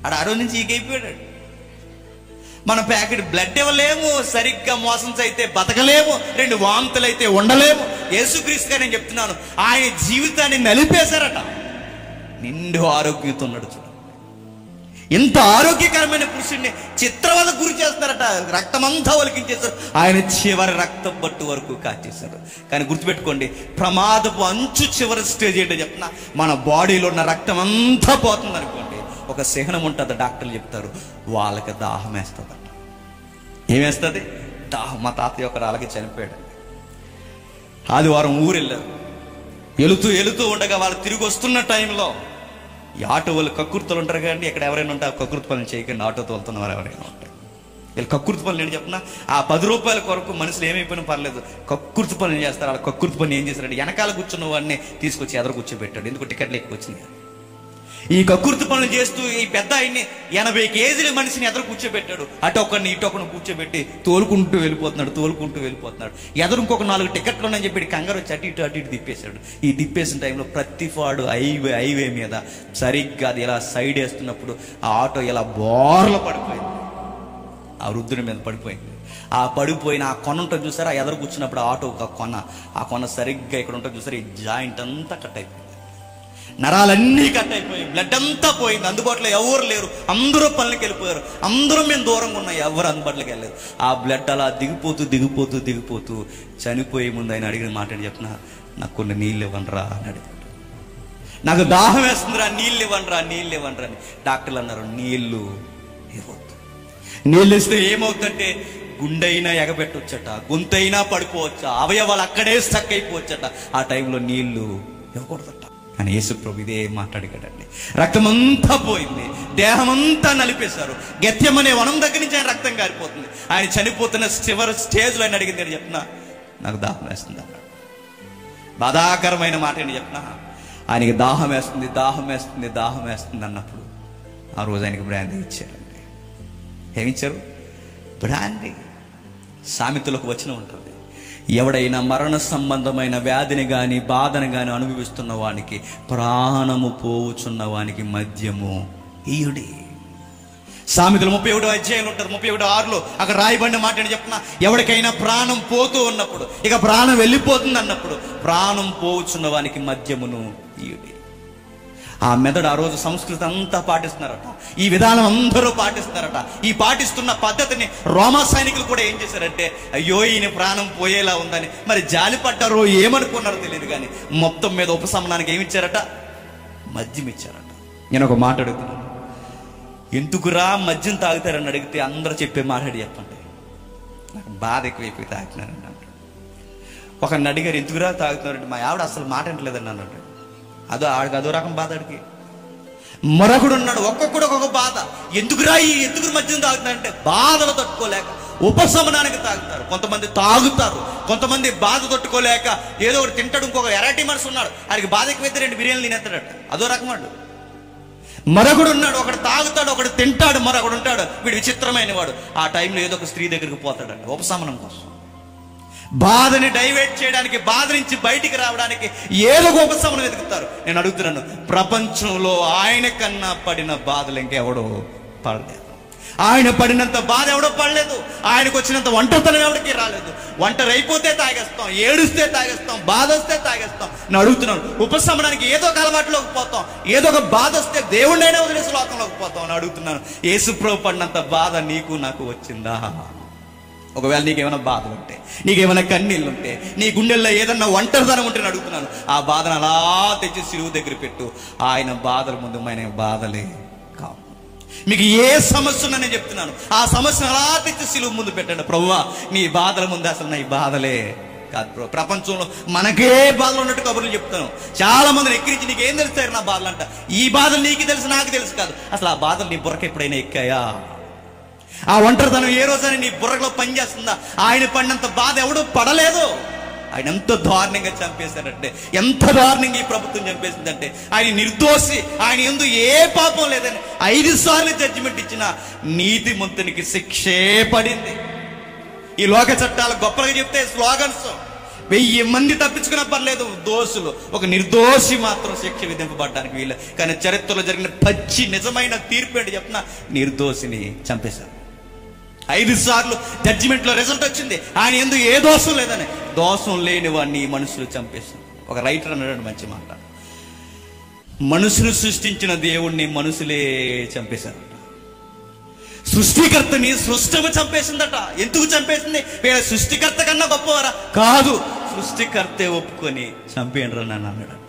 ఆడు ఆ రోజు నుంచి ఈగైపోయాడు. మన ప్యాకెట్ బ్లడ్ ఇవ్వలేము, సరిగ్గా మోసన్స్ అయితే బతకలేము, 2 వాంతులు అయితే ఉండలేము. యేసుక్రీస్తుగా నేను చెప్తున్నాను, ఆయన జీవితాన్ని నలిపేశారట. నిండు ఆరోగ్యంతో ఉన్నాడు చూడండి. ఇంత ఆరోగ్యకరమైన పురుషుడిని చిత్రవద గురి చేస్తారట, రక్తమంతా ఒలికించేశారు. ఆయన చివరి రక్త బట్టు వరకు కాచేశారు. కానీ గుర్తుపెట్టుకోండి, ప్రమాదపు అంచు చివరి స్టేజ్ ఏంటో చెప్పిన, మన బాడీలో ఉన్న రక్తం అంతా పోతుంది అనుకోండి, ఒక సహనం ఉంటుంది. డాక్టర్లు చెప్తారు, వాళ్ళకి దాహం వేస్తుందట. ఏమేస్తుంది? దాహం. మా తాతయ్య ఒకరు అలాగే చనిపోయాడు. ఆదివారం ఊరు వెళ్ళారు. వెళుతూ ఉండగా వాళ్ళు తిరిగి వస్తున్న టైంలో ఈ ఆటో వాళ్ళు కక్కుర్తులు ఉంటారు కదండి, ఎక్కడ ఎవరైనా ఉంటే ఆ కక్కుర్తి పనులు చేయకండి, ఆటోతో వెళ్తున్న వారు ఎవరైనా ఉంటారు. వీళ్ళు కక్కుర్తి పనులు ఏంటి చెప్పిన, ఆ 10 రూపాయల కొరకు మనుషులు ఏమైపోయినా పర్లేదు, కక్కుర్తి పనులు చేస్తారు. వాళ్ళ కక్కుర్తి పని ఏం చేస్తారంటే వెనకాల కూర్చున్న వాడిని తీసుకొచ్చి ఎదురు కూర్చోబెట్టాడు. ఎందుకు టికెట్లు ఎక్కువ వచ్చినాయి. ఈ కక్కుర్తి పనులు చేస్తూ ఈ పెద్ద ఆయన్ని 80 కేజీల మనిషిని ఎదురు కూర్చోబెట్టాడు. అటొకరిని ఇటొకరిని కూర్చోబెట్టి తోలుకుంటూ వెళ్ళిపోతున్నాడు. ఎదురు ఇంకొక 4 టికెట్లు ఉన్నాయని చెప్పి కంగారు వచ్చి అటు ఇటు తిప్పేశాడు. ఈ తిప్పేసిన టైంలో ప్రతివాడు హైవే మీద సరిగ్గా అది ఇలా సైడ్ వేస్తున్నప్పుడు ఆ ఆటో ఇలా బోర్ల పడిపోయింది. ఆ వృద్ధుని మీద పడిపోయింది. ఆ పడిపోయిన ఆ కొన ఉంటుంది చూసారా, ఆ ఎదురు కూర్చున్నప్పుడు ఆ ఆటో ఒక కొన, ఆ కొన సరిగ్గా ఇక్కడ ఉంటుంది చూసారా, ఈ జాయింట్ అంతా కట్ అయిపోయింది. నరాలన్నీ కట్ అయిపోయి బ్లడ్ అంతా పోయింది. అందుబాటులో ఎవరు లేరు, అందరూ పనులకి వెళ్ళిపోయారు. అందరూ మేము దూరంగా ఉన్నాం, ఎవరు అందుబాటులోకి వెళ్ళలేదు. ఆ బ్లడ్ అలా దిగిపోతూ చనిపోయే ముందు ఆయన అడిగిన మాట ఏంటి చెప్పిన, నాకు కొన్ని నీళ్ళు ఇవ్వనరా అని అడిగాడు. నాకు దాహం వేస్తుందిరా, నీళ్ళు ఇవ్వనరా అని. డాక్టర్లు అన్నారు నీళ్ళు ఇవ్వద్దు. నీళ్ళు ఇస్తే ఏమవుతుందంటే గుండెైనా ఎగబెట్టొచ్చట, గొంతైనా పడిపోవచ్చా, అవయవాలు అక్కడే స్టక్ అయిపోవచ్చట. ఆ టైంలో నీళ్లు ఇవ్వకూడదట. కానీ యేసుప్రభు ఇదే మాట్లాడిగాడండి. రక్తం అంతా పోయింది, దేహం అంతా నలిపేశారు. గెత్యమనే వనం దగ్గర నుంచి ఆయన రక్తం కారిపోతుంది. ఆయన చనిపోతున్న చివరి స్టేజ్లో ఆయన అడిగింది ఏంటి చెప్పిన, నాకు దాహం వేస్తుంది అన్నాడు. బాధాకరమైన మాట ఏంటి చెప్పిన, ఆయనకి దాహం వేస్తుంది అన్నప్పుడు ఆ రోజు ఆయనకి బ్రాందీ ఇచ్చారండి. ఏమిచ్చారు? బ్రాందీ. సామెతలకు వచనం ఉంటుంది, ఎవడైనా మరణ సంబంధమైన వ్యాధిని గాని బాధను గాని అనుభవిస్తున్న వానికి ప్రాణము పోవుచున్న వానికి మద్యము ఈయుడి. సామెతలు 31వ అధ్యాయంలో ఉంటుంది, 31:6 అక్కడ రాయబడిన మాట అని చెప్పిన, ఎవరికైనా ప్రాణం పోతూ ఉన్నప్పుడు, ఇక ప్రాణం వెళ్ళిపోతుంది అన్నప్పుడు, ప్రాణం పోవుచున్న వానికి మద్యమును ఈయుడి. ఆ మెదడు ఆ రోజు సంస్కృతి అంతా పాటిస్తున్నారట, ఈ విధానం అందరూ పాటిస్తున్నారట. ఈ పాటిస్తున్న పద్ధతిని రోమా సైనికులు కూడా ఏం చేశారంటే, అయ్యో ఈయన ప్రాణం పోయేలా ఉందని మరి జాలి పడ్డారో ఏమనుకున్నారో తెలియదు, కానీ మొత్తం మీద ఉపశమనానికి ఏమిచ్చారట, మద్యం ఇచ్చారట. నేను ఒక మాట అడుగుతున్నాను, ఎందుకురా మద్యం తాగుతారని అడిగితే అందరూ చెప్పే మాట్లాడి చెప్పండి, నాకు బాధ ఎక్కువైపోయి తాగుతున్నారని అంటారు. ఒకరిని అడిగారు ఎందుకురా తాగుతున్నారంటే, మా ఆవిడ అసలు మాట అంటలేదని అన్నాడు. అదో రకం బాధ. అడిగి మరొకడు ఉన్నాడు, ఒక్కొక్కడు ఒక్కొక్క బాధ. ఎందుకు మద్యం తాగుతున్నారంటే బాధలు తట్టుకోలేక ఉపశమనానికి తాగుతారు. కొంతమంది తాగుతారు, కొంతమంది బాధ తట్టుకోలేక ఏదో ఒకటి తింటాడు. ఇంకొక ఎరాటీ మనసు ఉన్నాడు, ఆయనకి బాధ ఎక్కువైతే 2 బిర్యానీలు తినేస్తాడట, అదో రకం వాడు. మరొకడు ఉన్నాడు, ఒకడు తాగుతాడు, ఒకడు తింటాడు, మరొకడు ఉంటాడు వీడు విచిత్రమైన వాడు. ఆ టైంలో ఏదో ఒక స్త్రీ దగ్గరికి పోతాడండి ఉపశమనం కోసం. బాధని డైవర్ట్ చేయడానికి, బాధ నుంచి బయటికి రావడానికి ఏదో ఒక ఉపశమనం వెతుకుతారు. నేను అడుగుతున్నాను, ప్రపంచంలో ఆయన కన్నా పడిన బాధలు ఇంకెవడో పడలేదు. ఆయన పడినంత బాధ ఎవడో పడలేదు. ఆయనకు వచ్చినంత ఒంటరితనం ఎవరికి రాలేదు. ఒంటరి అయిపోతే తాగేస్తాం, ఏడుస్తే తాగేస్తాం, బాధ వస్తే తాగేస్తాం. నేను అడుగుతున్నాను, ఉపశమనానికి ఏదో ఒక అలవాటులోకి పోతాం, ఏదో ఒక బాధ వస్తే దేవుడినైనా వదిలేసి లోకంలోకి పోతాం. అని అడుగుతున్నాను, యేసుప్రభు పడినంత బాధ నీకు నాకు వచ్చిందా? ఒకవేళ నీకేమైనా బాధలు ఉంటే, నీకేమైనా కన్నీళ్ళు ఉంటే, నీ గుండెల్లో ఏదన్నా ఒంటరితనం ఉంటే అడుగుతున్నాను, ఆ బాధను అలా తెచ్చి సిలువ దగ్గర పెట్టు. ఆయన బాధల ముందు ఆయన బాధలే కావు. మీకు ఏ సమస్య ఉన్నా నేను చెప్తున్నాను, ఆ సమస్యను అలా తెచ్చి సిలువ ముందు పెట్టండి. ప్రభువా నీ బాధల ముందు అసలు నా ఈ బాధలే కాదు ప్రభు. ప్రపంచంలో మనకే బాధలు ఉన్నట్టు కబుర్లు చెప్తాను. చాలా మందిని ఎక్కిరించి నీకేం తెలుస్తారు నా బాధలు అంట. ఈ బాధలు నీకు తెలుసు, నాకు తెలుసు కాదు. అసలు ఆ బాధలు నీ బుర్రకు ఎప్పుడైనా ఎక్కాయా? ఆ ఒంటరితనం ఏ రోజైనా నీ బుర్రలో పనిచేస్తుందా? ఆయన పడినంత బాధ ఎవడూ పడలేదు. ఆయన ఎంత దారుణంగా చంపేశారంటే, ఎంత దారుణంగా ఈ ప్రభుత్వం చంపేసిందంటే, ఆయన నిర్దోషి, ఆయన యందు ఏ పాపం లేదని 5 సార్లు జడ్జిమెంట్ ఇచ్చిన నీతిమంతునికి శిక్షే పడింది. ఈ లోక చట్టాలు గొప్పగా చెప్తే స్లోగన్స్ 1000 మంది తప్పించుకున్నా పర్లేదు, దోషులు ఒక నిర్దోషి మాత్రం శిక్ష విధింపబడడానికి వీళ్ళు. కానీ చరిత్రలో జరిగిన పచ్చి నిజమైన తీర్పు ఏంటి చెప్పిన, నిర్దోషిని చంపేశారు. 5 సార్లు జడ్జిమెంట్ లో రిజల్ట్ వచ్చింది, ఆయన ఎందుకు ఏ దోషం లేదని. దోషం లేని వాడిని మనుషులు చంపేశారు. ఒక రైటర్ అన్నాడు మంచి మాట, మనుషులు సృష్టించిన దేవుణ్ణి మనుషులే చంపేశారట. సృష్టికర్తని సృష్టము చంపేసిందట. ఎందుకు చంపేసింది? వీళ్ళ సృష్టికర్త కన్నా గొప్పవారా? కాదు, సృష్టికర్తే ఒప్పుకొని చంపేయండి నన్ను అన్నాడట.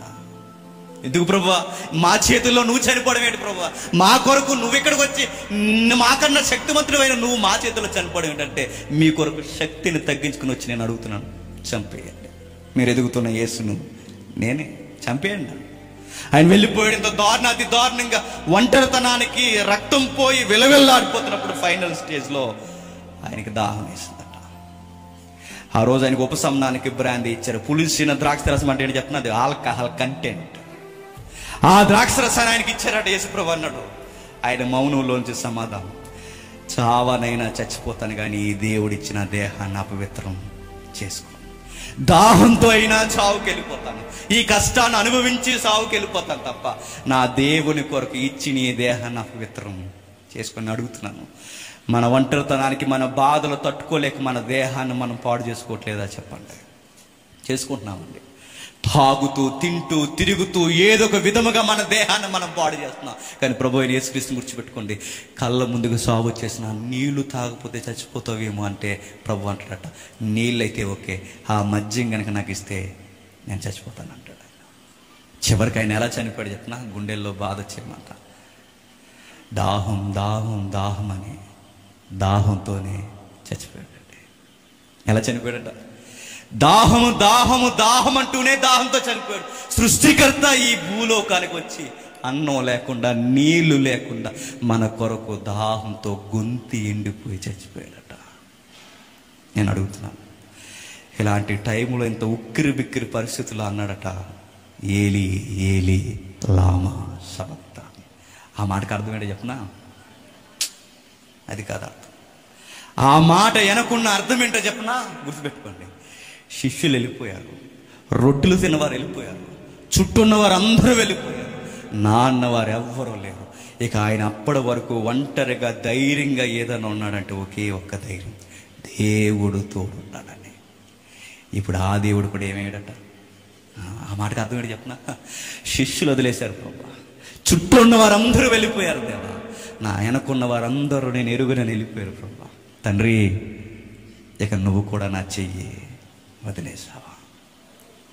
ఎందుకు ప్రభువా? మా చేతుల్లో నువ్వు చనిపోవడం ఏంటి ప్రభువా? మా కొరకు నువ్వు ఇక్కడికి వచ్చి మాకన్నా శక్తివంతుడైన నువ్వు మా చేతుల్లో చనిపోవడం ఏంటంటే, మీ కొరకు శక్తిని తగ్గించుకుని వచ్చి నేను అడుగుతున్నాను, చంపేయండి. మీరు ఎదుగుతున్న యేసును నేనే, చంపేయండి. ఆయన వెళ్ళిపోయేంత అతి దారుణంగా ఒంటరితనానికి రక్తం పోయి విలవిల్లాడిపోతున్నప్పుడు ఫైనల్ స్టేజ్లో ఆయనకి దాహం వేసిందట. ఆ రోజు ఆయనకు ఉపశమనానికి బ్రాందీ ఇచ్చారు. పులిసిన ద్రాక్షరసం అంటే ఏంటి చెప్తున్నా, అది ఆల్కహాల్ కంటెంట్. ఆ ద్రాక్షరసాన్ని ఆయనకి ఇచ్చారట. యేసుప్రభు అన్నాడు, ఆయన మౌనంలోంచి సమాధానం, చావనైనా చచ్చిపోతాను కానీ ఈ దేవుడిచ్చిన దేహాన్ని అపవిత్రం చేసుకో. దాహంతో అయినా చావుకి వెళ్ళిపోతాను, ఈ కష్టాన్ని అనుభవించి సావుకి వెళ్ళిపోతాను తప్ప నా దేవుని కొరకు ఇచ్చి నీ దేహాన్ని అపవిత్రం చేసుకొని అడుగుతున్నాను. మన ఒంటరితనానికి, మన బాధలు తట్టుకోలేక మన దేహాన్ని మనం పాడు చేసుకోవట్లేదా చెప్పండి? చేసుకుంటున్నామండి. తాగుతూ, తింటూ, తిరుగుతూ ఏదో ఒక విధముగా మన దేహాన్ని మనం పాడు చేస్తున్నాం. కానీ ప్రభు అయిన యేసుక్రీస్తుని గుర్తుపెట్టుకోండి, కళ్ళ ముందుకు సాగు వచ్చేసిన నీళ్లు తాగకపోతే చచ్చిపోతావేమో అంటే ప్రభు అంటాడట, నీళ్ళైతే ఓకే, ఆ మద్యం కనుక నాకు ఇస్తే నేను చచ్చిపోతాను అంటాడు. చివరికి ఆయన ఎలా చనిపోయాడు చెప్పిన, గుండెల్లో బాధ వచ్చేయమాట. దాహం దాహం దాహం అని దాహంతోనే చచ్చిపోయాడండి. ఎలా చనిపోయాడట? దాహము దాహము దాహం అంటూనే దాహంతో చనిపోయాడు. సృష్టికర్త ఈ భూలోకానికి వచ్చి అన్నం లేకుండా, నీళ్లు లేకుండా మన కొరకు దాహంతో గొంతి ఎండిపోయి చచ్చిపోయాడట. నేను అడుగుతున్నాను, ఇలాంటి టైంలో ఇంత ఉక్కిరి బిక్కిరి పరిస్థితుల్లో అన్నాడట, ఏలి ఏలి లామా సబక్తాని. ఆ మాటకు అర్థం ఏంటో చెప్పనా? అది కాదు అర్థం. ఆ మాట వెనకున్న అర్థం ఏంటో చెప్పనా? గుర్తుపెట్టుకోండి. శిష్యులు వెళ్ళిపోయారు, రొట్టెలు తిన్నవారు వెళ్ళిపోయారు, చుట్టూ ఉన్నవారు అందరూ వెళ్ళిపోయారు, నాన్నవారు ఎవ్వరూ లేరు. ఇక ఆయన అప్పటి వరకు ఒంటరిగా ధైర్యంగా ఏదైనా ఉన్నాడంటే ఒకే ఒక్క ధైర్యం, దేవుడు తోడున్నాడని. ఇప్పుడు ఆ దేవుడు కూడా ఏమయ్యాడట? ఆ మాటకు అర్థం ఏంటి చెప్పనా? శిష్యులు వదిలేశారు ప్రభా, చుట్టూ ఉన్న వారందరూ వెళ్ళిపోయారు దేవా, నా వెనకున్న వారందరూ నేను ఎరుగునని వెళ్ళిపోయారు ప్రభా. తండ్రి, ఇక నువ్వు కూడా నా చెయ్యి వదిలేసావా?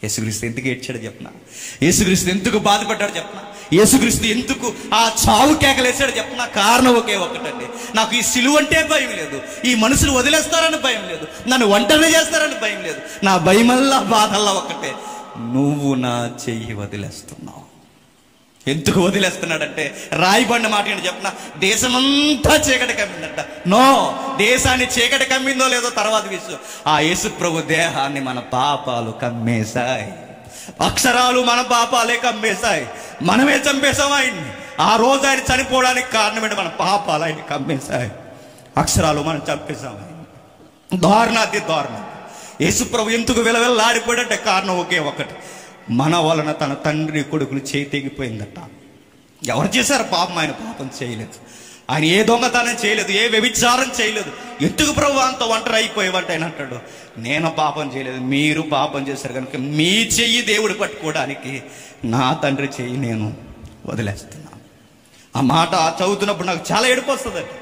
యేసుక్రీస్తు ఎందుకు ఏడ్చాడు చెప్పనా? యేసుక్రీస్తు ఎందుకు బాధపడ్డాడు చెప్పనా? యేసుక్రీస్తు ఎందుకు ఆ చావు కేకలేసాడు చెప్పనా? కారణం ఒకే ఒక్కటండి, నాకు ఈ సిలువ అంటే భయం లేదు, ఈ మనుషులు వదిలేస్తారని భయం లేదు, నన్ను ఒంటరి చేస్తారని భయం లేదు. నా భయమల్లా బాధల్లా ఒక్కటే, నువ్వు నా చెయ్యి వదిలేస్తున్నావు. ఎందుకు వదిలేస్తున్నాడంటే రాయబడిన మాట ఏంటి చెప్పనా? దేశమంతా చీకటి కమ్మిందంట. నో, దేశాన్ని చీకటి కమ్మిందో లేదో తర్వాత విషయం, ఆ యేసు ప్రభు దేహాన్ని మన పాపాలు కమ్మేశాయి. అక్షరాలు మన పాపాలే కమ్మేశాయి. మనమే చంపేశాం ఆయన్ని. ఆ రోజు ఆయన చనిపోవడానికి కారణమేంటి? మన పాపాలు ఆయన కమ్మేశాయి. అక్షరాలు మనం చంపేశాం ఆయన్ని. దారుణాతి దారుణం. యేసు ప్రభు ఎందుకు విలవిల్లాడిపోయాడంటే కారణం ఒకే ఒకటి, మన వలన తన తండ్రి కొడుకులు చేయి తెగిపోయిందట. ఎవరు చేశారు పాపం? ఆయన పాపం చేయలేదు, ఆయన ఏ దొంగతనం చేయలేదు, ఏ వ్యభిచారం చేయలేదు. ఎందుకు ప్రభు అంత ఒంటరి అయిపోయేవంటే ఆయన అంటాడు, నేను పాపం చేయలేదు, మీరు పాపం చేశారు కనుక మీ చెయ్యి దేవుడు పట్టుకోవడానికి నా తండ్రి చెయ్యి నేను వదిలేస్తున్నాను. ఆ మాట చదువుతున్నప్పుడు నాకు చాలా ఏడుపు వస్తుందండి.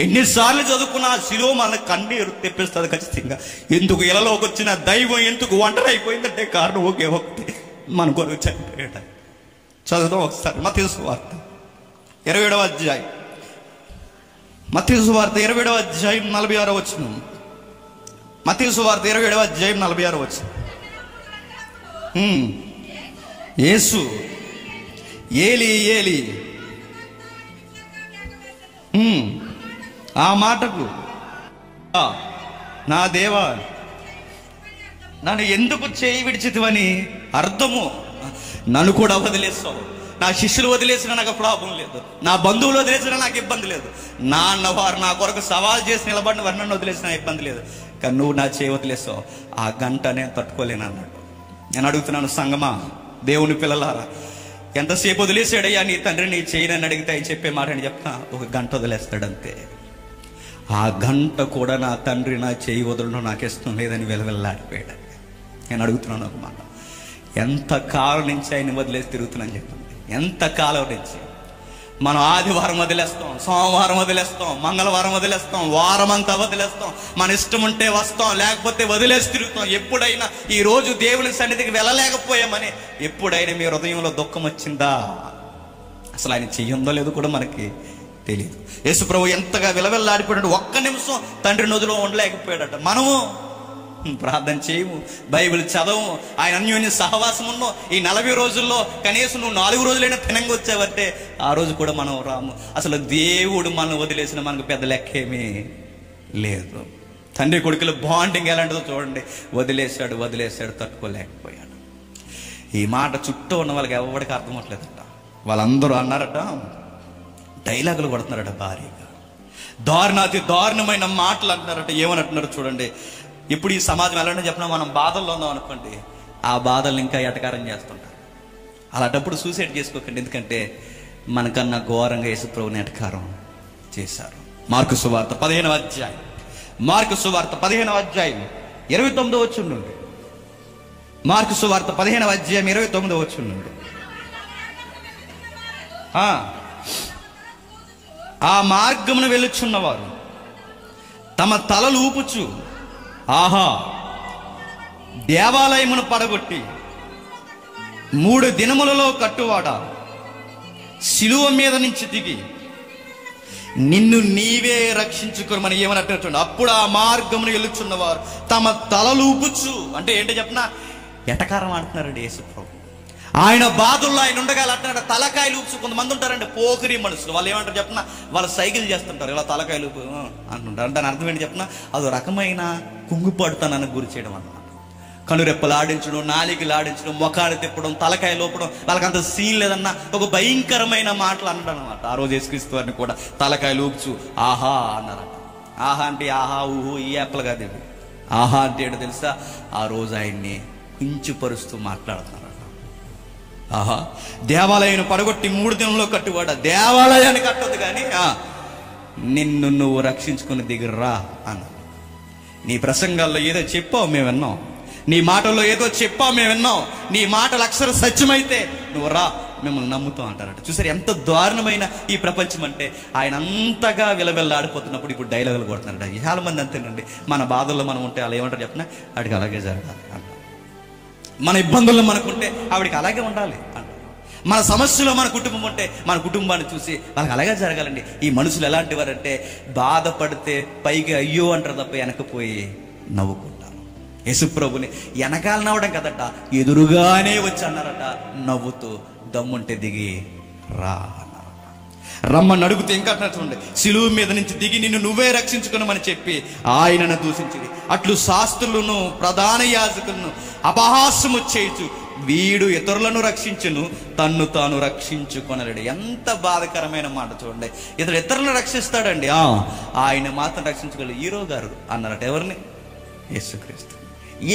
ఎన్నిసార్లు చదువుకున్నా శిలువ మన కన్నీరు తెప్పిస్తుంది ఖచ్చితంగా. ఎందుకు ఇళ్ళలోకి వచ్చిన దైవం ఎందుకు ఒంటరి అయిపోయిందంటే కారణం ఒకే ఒకటి, మన కొరకు చనిపోయాడు. చదువుదాం ఒకసారి మత్తయి సువార్త 27వ అధ్యాయం. మత్తయి సువార్త 27వ అధ్యాయం 46వ వచనం. మత్తయి సువార్త 27వ అధ్యాయం 46వ వచనం. యేసు ఏలి ఏలి, ఆ మాటకు నా దేవా నన్ను ఎందుకు చేయి విడిచితివని అర్థము. నన్ను కూడా వదిలేస్తావు, నా శిష్యులు వదిలేసినా నాకు ప్రాబ్లం లేదు, నా బంధువులు వదిలేసినా నాకు ఇబ్బంది లేదు, నా అన్నవారు నా కొరకు సవాల్ చేసి నిలబడిన వారు నన్ను వదిలేసినా ఇబ్బంది లేదు, కానీ నువ్వు నా చేయి వదిలేస్తావు. ఆ గంట నేను తట్టుకోలేను అన్నాడు. నేను అడుగుతున్నాను సంగమా, దేవుని పిల్లలారా, ఎంతసేపు వదిలేసాడయ్యా నీ తండ్రి నీ చేయనని అడిగితే ఆయన చెప్పే మాట అని చెప్తా, ఒక గంట వదిలేస్తాడంతే. ఆ గంట కూడా నా తండ్రి నా చేయి వదలడం నాకు ఇష్టం లేదని వెలవెల్లాడిపోయాడు. నేను అడుగుతున్నాను ఒక మాట, ఎంత కాలం నుంచి ఆయన వదిలేసి తిరుగుతున్నాను చెప్పండి. ఎంత కాలం నుంచి మనం ఆదివారం వదిలేస్తాం, సోమవారం వదిలేస్తాం, మంగళవారం వదిలేస్తాం, వారం అంతా వదిలేస్తాం, మన ఇష్టం ఉంటే వస్తాం, లేకపోతే వదిలేసి తిరుగుతాం. ఎప్పుడైనా ఈ రోజు దేవుని సన్నిధికి వెళ్ళలేకపోయామని ఎప్పుడైనా మీ హృదయంలో దుఃఖం వచ్చిందా? అసలు ఆయన చెయ్యిందో లేదో కూడా మనకి తెలియదు. యేసు ప్రభు ఎంతగా విలవిల్లాడిపోయాడు, ఒక్క నిమిషం తండ్రి నొదిలో ఉండలేకపోయాడట. మనము ప్రార్థన చేయము, బైబిల్ చదవము, ఆయన అన్యోన్య సహవాసం ఉన్నాం. ఈ 40 రోజుల్లో కనీసం నువ్వు 4 రోజులైనా తినంగా వచ్చావంటే ఆ రోజు కూడా మనం రాము. అసలు దేవుడు మనం వదిలేసిన మనకు పెద్ద లెక్కేమీ లేదు. తండ్రి కొడుకుల బాండింగ్ ఎలాంటిదో చూడండి. వదిలేశాడు తట్టుకోలేకపోయాడు. ఈ మాట చుట్టూ ఉన్న వాళ్ళకి ఎవరికి అర్థం అవ్వట్లేదట. వాళ్ళందరూ అన్నారట, డైలాగులు కొడుతున్నారట భారీగా, దారుణాతి దారుణమైన మాటలు అంటున్నారట. ఏమని అంటున్నారు చూడండి. ఇప్పుడు ఈ సమాజం ఎలాంటి చెప్పినా మనం బాధల్లో ఉన్నాం అనుకోండి, ఆ బాధల్ని ఇంకా ఎటకారం చేస్తుంటారు. అలాంటప్పుడు సూసైడ్ చేసుకోకండి, ఎందుకంటే మనకన్నా ఘోరంగా యేసుప్రభుని ఎటకారం చేశారు. మార్కు సువార్త 15వ అధ్యాయం 29వ వచనం నుండి. మార్కు సువార్త 15వ అధ్యాయం 29వ వచనం నుండి. ఆ మార్గమును వెళ్ళుచున్నవారు తమ తలలు ఊపుచు, ఆహా, దేవాలయమును పడగొట్టి 3 దినములలో కట్టువాడా, శిలువ మీద నుంచి దిగి నిన్ను నీవే రక్షించుకోమని ఏమన్నట్టు. అప్పుడు ఆ మార్గమును వెళ్ళుచున్నవారు తమ తలలు ఊపుచు, అంటే ఏంటో చెప్పిన ఎటకారం ఆడుతున్నారండి యేసుప్రభు. ఆయన బాధల్లో ఆయన ఉండగాలి అంటున్నాడు. తలకాయలు ఊపుచు. కొంతమంది ఉంటారండి పోకిరి మనుషులు, వాళ్ళు ఏమంటారు చెప్పిన, వాళ్ళు సైకిల్ చేస్తుంటారు, ఇలా తలకాయలు ఊపు అంటుంటారు. అంటే దాని అర్థం ఏంటి చెప్పిన, అదో రకమైన కుంగుపడుతానని గురి చేయడం అన్నమాట. కనురెప్పలు ఆడించడం, నాలికలు ఆడించడం, మొఖాలు తిప్పడం, తలకాయ లోపడం, వాళ్ళకంత సీన్ లేదన్నా ఒక భయంకరమైన మాటలు అనడం అనమాట. ఆ రోజు యేసుక్రీస్తు వారిని కూడా తలకాయలు ఊపుచు ఆహా అన్నారట. ఆహా అంటే ఆహా ఊహు ఈ యాప్లు కాదు ఇవి. ఆహా అంటే ఏంటో తెలుసా, ఆ రోజు ఆయన్ని కించపరుస్తూ మాట్లాడుతున్నారట. ఆహా, దేవాలయాన్ని పడగొట్టి 3 దినంలో కట్టువాడా, దేవాలయాన్ని కట్టదు కానీ నిన్ను నువ్వు రక్షించుకుని దిగురా అన్న. నీ ప్రసంగాల్లో ఏదో చెప్పావు మేము విన్నాం, నీ మాటల్లో ఏదో చెప్పావు మేము విన్నాం, నీ మాటలు అక్షర సత్యమైతే నువ్వు రా, మిమ్మల్ని నమ్ముతాం అంటారట. చూసారు ఎంత దారుణమైన ఈ ప్రపంచం అంటే. ఆయన అంతగా విలవిల్లాడిపోతున్నప్పుడు ఇప్పుడు డైలాగులు కొడుతున్నారట. చాలా మంది అంతేనండి, మన బాధల్లో మనం ఉంటే వాళ్ళు ఏమంటారు చెప్పినా వాడికి అలాగే జరగాలి అంట. మన ఇబ్బందుల్లో మనకుంటే ఆవిడికి అలాగే ఉండాలి అంట. మన సమస్యలో మన కుటుంబం ఉంటే మన కుటుంబాన్ని చూసి వాళ్ళకి అలాగే జరగాలండి. ఈ మనుషులు ఎలాంటి వారంటే బాధపడితే పైకి అయ్యో అంటారు తప్ప వెనకపోయి నవ్వుకుంటారు. యేసుప్రభుని వెనకాల నవ్వడం కదట, ఎదురుగానే వచ్చి అన్నారట నవ్వుతూ, దమ్ముంటే దిగి రా అన్నారట. రమ్మని అడుగుతే ఇంకా చూడండి, శిలువ మీద నుంచి దిగి నిన్ను నువ్వే రక్షించుకున్నామని చెప్పి ఆయనను దూషించింది. అట్లు శాస్త్రులను ప్రధాన యాజకులను అపహాస్యము చేయుచు వీడు ఇతరులను రక్షించును, తన్ను తాను రక్షించుకొనలేడు. ఎంత బాధకరమైన మాట చూడండి. ఇతడు ఇతరులను రక్షిస్తాడండి, ఆయన మాత్రం రక్షించుకోలేదు. హీరో గారు అన్నారట. ఎవరిని? యేసుక్రీస్తు.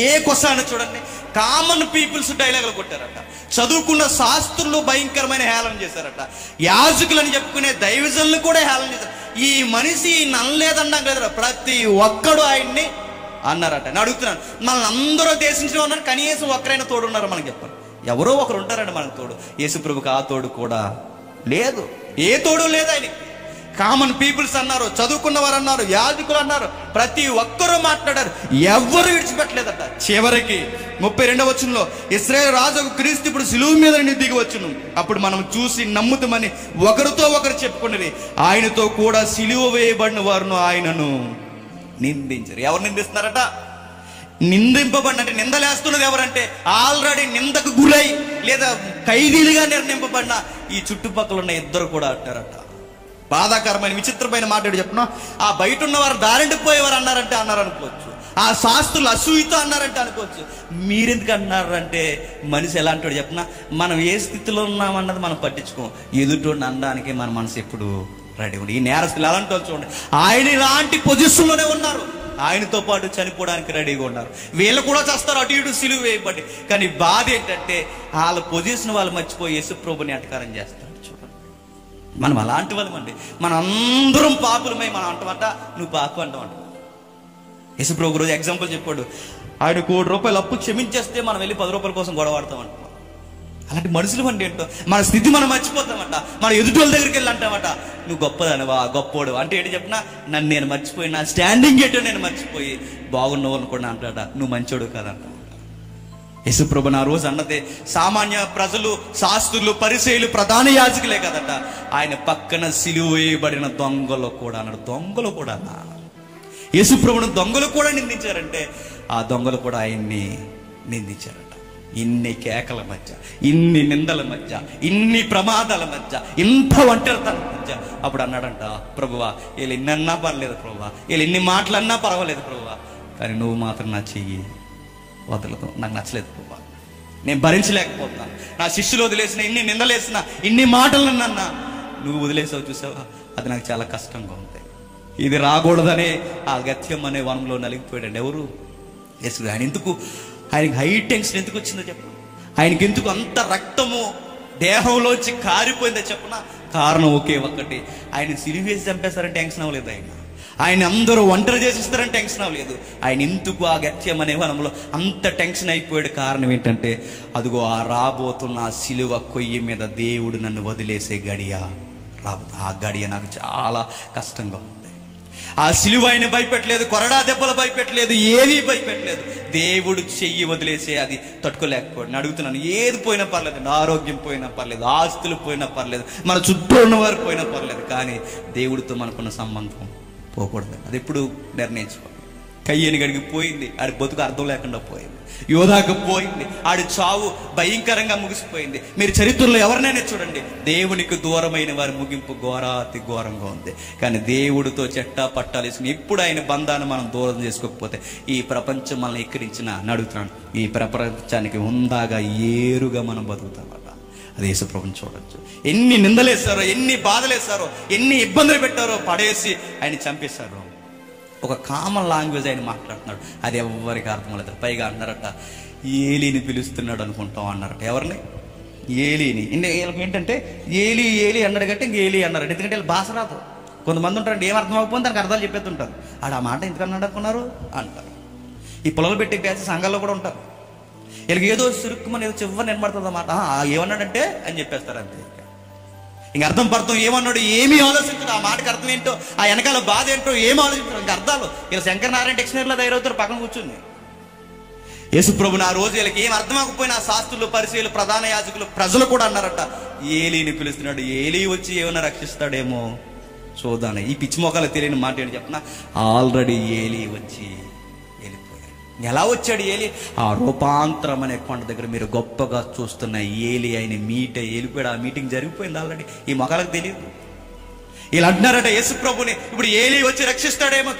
ఏ కొసాను చూడండి, కామన్ పీపుల్స్ డైలాగులు కొట్టారట. చదువుకున్న శాస్త్రులు భయంకరమైన హేళన చేశారట. యాజకులని చెప్పుకునే దైవజనులు కూడా హేళన చేశారు. ఈ మనిషి ననలేదన్నాం కదా, ప్రతి ఒక్కడు ఆయన్ని అన్నారట. నేను అడుగుతున్నాను, మనల్ని అందరూ దేశించడం ఉన్నారు, కనీసం ఒక్కరైనా తోడు ఉన్నారు మనకి చెప్పండి. ఎవరో ఒకరు ఉంటారండి మనకు తోడు. యేసుప్రభుకి ఆ తోడు కూడా లేదు, ఏ తోడు లేదు ఆయనకి. కామన్ పీపుల్స్ అన్నారు, చదువుకున్న వారు అన్నారు, యాజకులు అన్నారు, ప్రతి ఒక్కరూ మాట్లాడారు, ఎవ్వరు విడిచిపెట్టలేదట. చివరికి 32వ వచనంలో ఇశ్రాయేలు రాజు క్రీస్తు ఇప్పుడు శిలువ మీద దిగి వచ్చును, అప్పుడు మనం చూసి నమ్ముతామని ఒకరితో ఒకరు చెప్పుకున్నది. ఆయనతో కూడా శిలువ వేయబడిన వారును ఆయనను నిందించారు. ఎవరు నిందిస్తున్నారట? నిందింపబడిన, అంటే నిందలేస్తున్నది ఎవరంటే ఆల్రెడీ నిందకు గురై లేదా ఖైదీలుగా నిర్ణయింపబడిన ఈ చుట్టుపక్కల ఉన్న ఇద్దరు కూడా అంటారట. బాధాకరమైన విచిత్రమైన మాట చెప్తున్నా, ఆ బయట ఉన్నవారు దారిండిపోయేవారు అన్నారంటే అన్నారు అనుకోవచ్చు, ఆ శాస్త్రులు అసూయతో అన్నారంటే అనుకోవచ్చు. మీరెందుకు అన్నారంటే మనిషి ఎలా అంటాడు చెప్పినా, మనం ఏ స్థితిలో ఉన్నామన్నది మనం పట్టించుకోం, ఎదుటోడిని అనడానికి మన మనసు ఎప్పుడు రెడీ ఉంది. ఈ నేరస్తులు ఎలాంటి వాళ్ళు చూడండి, ఆయన ఇలాంటి పొజిషన్లోనే ఉన్నారు, ఆయనతో పాటు చనిపోవడానికి రెడీగా ఉన్నారు. వీళ్ళు కూడా చేస్తారు అటు ఇటు సిలువ వేయబడి. కానీ బాధ ఏంటంటే వాళ్ళ పొజిషన్ వాళ్ళు మర్చిపోయి యేసుప్రభుని అటకారం చేస్తారు. చూడండి, మనం అలాంటి వాళ్ళమండి. మనం అందరం పాపులమై మనం అంటామంట, నువ్వు పాపు అంటామంట. యేసుప్రభు రోజు ఎగ్జాంపుల్ చెప్పాడు, ఆయన ₹1 అప్పు క్షమించేస్తే మనం వెళ్ళి ₹10 కోసం గొడవాడతామంట. అలాంటి మనుషులు అంటే ఏంటో మన స్థితి మనం మర్చిపోతామంట. మన ఎదుటోళ్ళ దగ్గరికి వెళ్ళి అంటామట, నువ్వు గొప్పదానివా, గొప్పోడు అంటే ఏంటి చెప్పినా, నన్ను నేను మర్చిపోయి, నా స్టాండింగ్ ఏంటో నేను మర్చిపోయి బాగున్నావు అనుకోండి అంటాడ, నువ్వు మంచోడు కాదంట. యేసుప్రభు ఆ రోజు అన్నదే సామాన్య ప్రజలు, శాస్త్రులు, పరిసయ్యులు, ప్రధాన యాజకులే కదట, ఆయన పక్కన సిలువ వేయబడిన దొంగలు కూడా అన్నాడు. దొంగలు కూడా యేసుప్రభును దొంగలు కూడా నిందించారంటే ఆ దొంగలు కూడా ఆయన్ని నిందించారట. ఇన్ని కేకల మధ్య, ఇన్ని నిందల మధ్య, ఇన్ని ప్రమాదాల మధ్య, ఇంత ఒంటరితనం మధ్య అప్పుడు అన్నాడంట, ప్రభువా వీళ్ళు ఎన్నన్నా పర్లేదు ప్రభువా, వీళ్ళు ఎన్ని మాటలన్నా పర్వాలేదు ప్రభువా, కానీ నువ్వు మాత్రం నా చెయ్యి వదలదు, నాకు నచ్చలేదు ప్రభువా, నేను భరించలేకపోతున్నా, నా శిష్యులు వదిలేసిన, ఇన్ని నిందలేసిన, ఇన్ని మాటలు నన్నా నువ్వు వదిలేసావు చూసావా, అది నాకు చాలా కష్టంగా ఉంది. ఇది రాకూడదనే ఆ గత్యం అనే వనంలో నలిగిపోయాడండి. ఎవరు? యేసు. ఆయనకి హై టెన్షన్ ఎందుకు వచ్చిందో చెప్పు, ఆయనకి ఎందుకు అంత రక్తము దేహంలోంచి కారిపోయిందో చెప్పనా? కారణం ఒకే ఒక్కటి, ఆయన సిలువ వేసి చంపేస్తారని టెన్షన్ అవ్వలేదు, ఆయన అందరూ ఒంటరి చేసిస్తారని టెన్షన్ అవ్వలేదు. ఆయన ఎందుకు ఆ గత్యం అనే వనంలో అంత టెన్షన్ అయిపోయాడు? కారణం ఏంటంటే, అదిగో ఆ రాబోతున్న ఆ సిలువ కొయ్యి మీద దేవుడు నన్ను వదిలేసే గడియ రాబోతు, ఆ గడియ నాకు చాలా కష్టంగా ఉంది. ఆ సిలువ ఆయన భయపెట్టలేదు, కొరడా దెబ్బలు భయపెట్టలేదు, ఏది భయపెట్టలేదు. దేవుడు చెయ్యి వదిలేసే అది తట్టుకోలేకపోయాడు. నేను అడుగుతున్నాను, ఏది పోయినా పర్లేదు, ఆరోగ్యం పోయినా పర్లేదు, ఆస్తులు పోయినా పర్లేదు, మన చుట్టూ ఉన్నవారు పోయినా పర్లేదు, కానీ దేవుడితో మనకున్న సంబంధం పోకూడదు. అది ఎప్పుడు నిర్ణయించుకోవాలి. కయ్యని గడికి పోయింది, ఆడి బతుకు అర్థం లేకుండా పోయింది. యోధాకు పోయింది, ఆడి చావు భయంకరంగా ముగిసిపోయింది. మీరు చరిత్రలో ఎవరినైనా చూడండి, దేవునికి దూరమైన వారి ముగింపు ఘోరాతి ఘోరంగా ఉంది. కానీ దేవుడితో చెట్టా పట్టాలు వేసుకుని ఎప్పుడు ఆయన బంధాన్ని మనం దూరం చేసుకోకపోతే ఈ ప్రపంచం మనల్ని ఎక్కిరించిన అడుగుతున్నాను, ఈ ప్రపంచానికి ఉందాగా ఏరుగా మనం బతుకుతామట. అది యేసుప్రభుని చూడొచ్చు. ఎన్ని నిందలేస్తారో, ఎన్ని బాధలేస్తారో, ఎన్ని ఇబ్బందులు పెట్టారో, పడేసి ఆయన చంపేశారు. ఒక కామన్ లాంగ్వేజ్ ఆయన మాట్లాడుతున్నాడు, అది ఎవరికి అర్థం లేదు. పైగా అన్నారట, ఏలీని పిలుస్తున్నాడు అనుకుంటాం అన్నారట. ఎవరిని? ఏలీని. వీళ్ళకి ఏంటంటే ఏలి ఏలి అన్నాడు కంటే ఇంక ఏలి అన్నారట. ఎందుకంటే వీళ్ళు భాష రాదు. కొంతమంది ఉంటారంటే ఏం అర్థం అవ్వకపోతే దానికి అర్థాలు చెప్పేస్తుంటారు. ఆడ ఆ మాట ఎందుకన్నాడు అనుకున్నారు అంటారు. ఈ పొలాలు పెట్టి బ్యాచ్ సంఘాల్లో కూడా ఉంటారు. వీళ్ళకి ఏదో సిరుక్కుమని ఏదో చివరి నిలబడుతుంది అన్నమాట. ఏమన్నాడంటే అని చెప్పేస్తారు అంతే. ఇంక అర్థం పర్థం ఏమన్నాడు ఏమీ ఆలోచించడు. ఆ మాటకి అర్థం ఏంటో, ఆ వెనకాల బాధ ఏంటో ఏమీ ఆలోచించడు. ఇంక అర్థాలు వీళ్ళు శంకరనారాయణ డిక్షనరీలో తయారవుతారు పక్కన కూర్చుని. యేసుప్రభుని ఆ రోజు వీళ్ళకి ఏం అర్థం అవ్వకపోయినా శాస్త్రులు, పరిచయులు, ప్రధాన యాజకులు, ప్రజలు కూడా అన్నారట, ఏలీని పిలుస్తున్నాడు, ఏలీ వచ్చి ఏమైనా రక్షిస్తాడేమో చూద్దాను. ఈ పిచ్చి మొక్కలు తెలియని మాట ఏంటి చెప్పిన, ఆల్రెడీ ఏలీ వచ్చి వెళ్ళిపోయాడు. ఎలా వచ్చాడు ఏలీ? ఆ రూపాంతరం అనే కొండ దగ్గర మీరు గొప్పగా చూస్తున్న ఏలీ ఆయన వెళ్ళిపోయాడు. ఆ మీటింగ్ జరిగిపోయింది ఆల్రెడీ. ఈ మొక్కలకు తెలియదు. వీళ్ళు అంటున్నారట యేసుప్రభుని, ఇప్పుడు ఏలీ వచ్చి రక్షిస్తాడేమో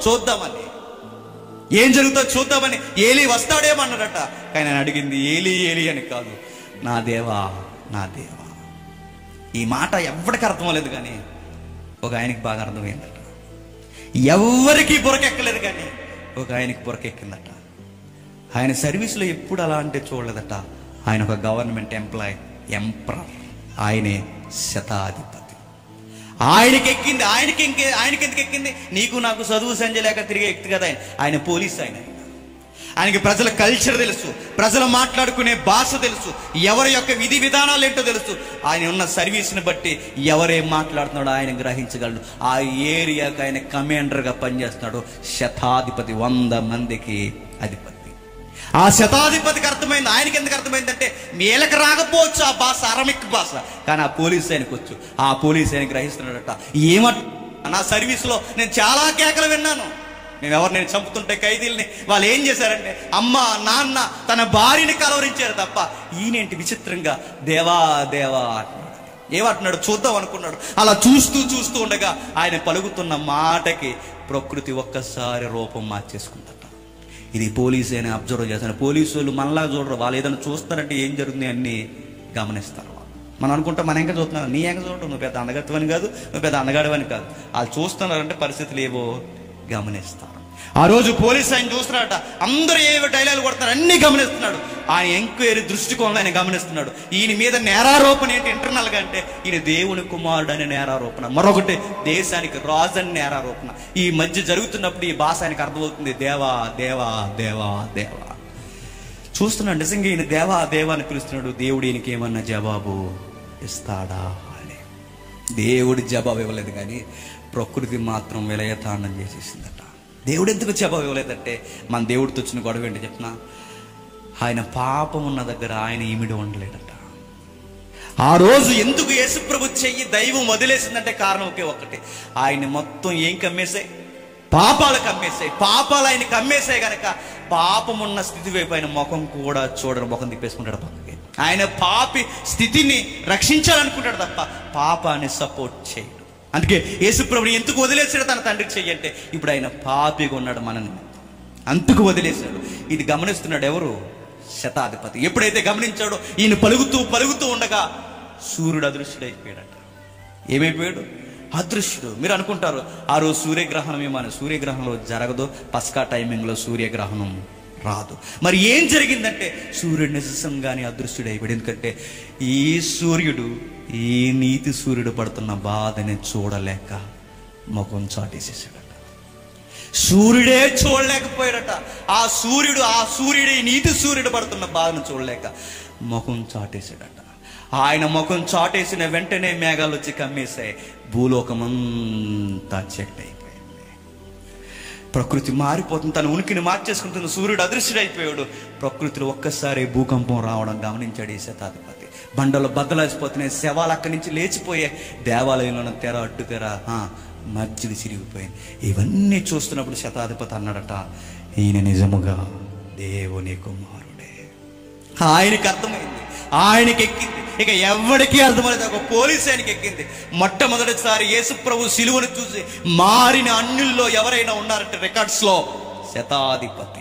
చూద్దామని, ఏం జరుగుతుందో చూద్దామని. ఏలీ వస్తాడేమో అన్నారట. కానీ ఆయన అడిగింది ఏలీ ఏలీ అని కాదు, నా దేవా నా దేవా. ఈ మాట ఎవరికి అర్థం అవ్వలేదు, కానీ ఒక ఆయనకి బాగా అర్థమైందట. ఎవరికి బురకెక్కలేదు, కానీ ఒక ఆయనకి బురకెక్కిందట. ఆయన సర్వీస్లో ఎప్పుడు అలా అంటే చూడలేదట. ఆయన ఒక గవర్నమెంట్ ఎంప్లాయ్, ఎంపరర్, ఆయనే శతాధిపతి. ఆయనకి ఎక్కింది. ఆయనకి ఎందుకు ఎక్కింది? నీకు నాకు చదువు సంజ లేక తిరిగే వ్యక్తి కదా ఆయన పోలీస్. ఆయనకి ప్రజల కల్చర్ తెలుసు, ప్రజలు మాట్లాడుకునే భాష తెలుసు, ఎవరి యొక్క విధి విధానాలు ఏంటో తెలుసు. ఆయన ఉన్న సర్వీస్ని బట్టి ఎవరేం మాట్లాడుతున్నాడో ఆయన గ్రహించగలడు. ఆ ఏరియాకి ఆయన కమాండర్గా పనిచేస్తున్నాడు. శతాధిపతి, 100 మందికి అధిపతి. ఆ శతాధిపతికి అర్థమైంది. ఆయనకి ఎందుకు అర్థమైందంటే, మేలకు రాకపోవచ్చు ఆ భాష, అరమిక్ భాష, కానీ ఆ పోలీస్ ఆయనకు వచ్చు. ఆ పోలీస్ ఆయన గ్రహిస్తున్నాడట. నా సర్వీస్లో నేను చాలా కేకలు విన్నాను. నేను చంపుతుంటే ఖైదీల్ని వాళ్ళు ఏం చేశారంటే, అమ్మ నాన్న తన భార్యని కలవరించారు తప్ప ఈయనేంటి విచిత్రంగా దేవా దేవా అంటున్నాడు. ఏమంటున్నాడు చూద్దాం అనుకున్నాడు. అలా చూస్తూ ఉండగా ఆయన పలుకుతున్న మాటకి ప్రకృతి ఒక్కసారి రూపం మార్చేసుకుందట. ఇది పోలీసు అని అబ్జర్వ్ చేస్తాను. పోలీసు వాళ్ళు మనలా చూడరు. వాళ్ళు ఏదైనా చూస్తారంటే ఏం జరుగుతుంది అన్ని గమనిస్తారు. మనం అనుకుంటాం మనం ఇంకా చూస్తున్నాం, నీ ఇంకా చూడటం, నువ్వు పెద్ద అందగత్తవని కాదు, నువ్వు పెద్ద అందగాడవని కాదు. వాళ్ళు చూస్తున్నారంటే పరిస్థితులు ఏవో గమనిస్తారు. ఆ రోజు పోలీసు ఆయన చూస్తున్నాడట. అందరూ ఏవో డైలాగులు కొడుతున్నారు, అన్ని గమనిస్తున్నాడు. ఆయన ఎంక్వైరీ దృష్టికోణంలో ఆయన గమనిస్తున్నాడు. ఈయన మీద నేరారోపణ ఏంటి ఇంటర్నల్ గా అంటే, ఈయన దేవుని కుమారుడు అనే నేరారోపణ, మరొకటి దేశానికి రాజు అని నేరారోపణ. ఈ మధ్య జరుగుతున్నప్పుడు ఈ భాష ఆయనకు అర్థమవుతుంది. దేవా దేవా దేవా దేవా చూస్తున్నాడు. నిజంగా ఈయన దేవా దేవా అని పిలుస్తున్నాడు. దేవుడు ఈయనకి ఏమన్నా జవాబు ఇస్తాడా అని. దేవుడి జవాబు ఇవ్వలేదు, కానీ ప్రకృతి మాత్రం విలయతాండం చేసేసిందట. దేవుడు ఎందుకు జవాబు ఇవ్వలేదంటే, మన దేవుడితో వచ్చిన గొడవ ఏంటి చెప్పిన, ఆయన పాపం ఉన్న దగ్గర ఆయన ఈమిడి ఉండలేదట. ఆ రోజు ఎందుకు యేసుప్రభు చెయ్యి దైవం వదిలేసిందంటే కారణం ఒకే ఒక్కటి, ఆయన మొత్తం ఏం కమ్మేశాయి? పాపాలు కమ్మేశాయి. పాపాలు ఆయన కమ్మేశాయి గనక పాపమున్న స్థితి వైపు ఆయన ముఖం కూడా చూడరు, ముఖం తిప్పేసుకుంటాడు పక్కకి. ఆయన పాపి స్థితిని రక్షించాలనుకుంటాడు తప్ప పాపాన్ని సపోర్ట్ చేయడు. అందుకే యేసుప్రభుని ఎందుకు వదిలేసాడు తన తండ్రికి చెయ్యంటే, ఇప్పుడు ఆయన పాపిగా ఉన్నాడు మనల్ని, అందుకు వదిలేశాడు. ఇది గమనిస్తున్నాడు ఎవరు? శతాధిపతి. ఎప్పుడైతే గమనించాడో ఈయన పలుకుతూ ఉండగా సూర్యుడు అదృశ్యుడైపోయాడట. ఏమైపోయాడు? అదృశ్యుడు. మీరు అనుకుంటారు ఆ రోజు సూర్యగ్రహణం ఏమని. సూర్యగ్రహణంలో జరగదు, పస్కా టైమింగ్లో సూర్యగ్రహణం రాదు. మరి ఏం జరిగిందంటే సూర్యుడు నిజంగానే అదృశ్యుడైపోయాడు. ఎందుకంటే ఈ సూర్యుడు, ఈ నీతి సూర్యుడు పడుతున్న బాధని చూడలేక ముఖం చాటేసేసాడట. సూర్యుడే చూడలేకపోయాడట. ఆ సూర్యుడు ఈ నీతి సూర్యుడు పడుతున్న బాధను చూడలేక ముఖం చాటేసాడట. ఆయన ముఖం చాటేసిన వెంటనే మేఘాలు వచ్చి కమ్మేశాయి. భూలోకమంతా చీకటి అయిపోయింది. ప్రకృతి మారిపోతుంది, తన ఉనికిని మార్చేసుకుంటుంది. సూర్యుడు అదృశ్యుడైపోయాడు. ప్రకృతిలో ఒక్కసారి భూకంపం రావడం గమనించాడు ఈ శతాధిపతి. బండలు బద్దలాసిపోతున్నాయి, శవాలు అక్కడి నుంచి లేచిపోయే. దేవాలయంలో తెర అడ్డు తెర మధ్యది చిరిగిపోయింది. ఇవన్నీ చూస్తున్నప్పుడు శతాధిపతి అన్నాడట, ఈయన నిజముగా దేవుని కుమారుడే. ఆయనకి అర్థమైంది, ఆయనకి ఎక్కింది. ఇక ఎవరికి అర్థమలేదు, ఒక పోలీసు ఆయనకి ఎక్కింది. మొట్టమొదటిసారి యేసుప్రభు సిలువను చూసి మారిన అన్యుల్లో ఎవరైనా ఉన్నారంటే రికార్డ్స్ లో శతాధిపతి.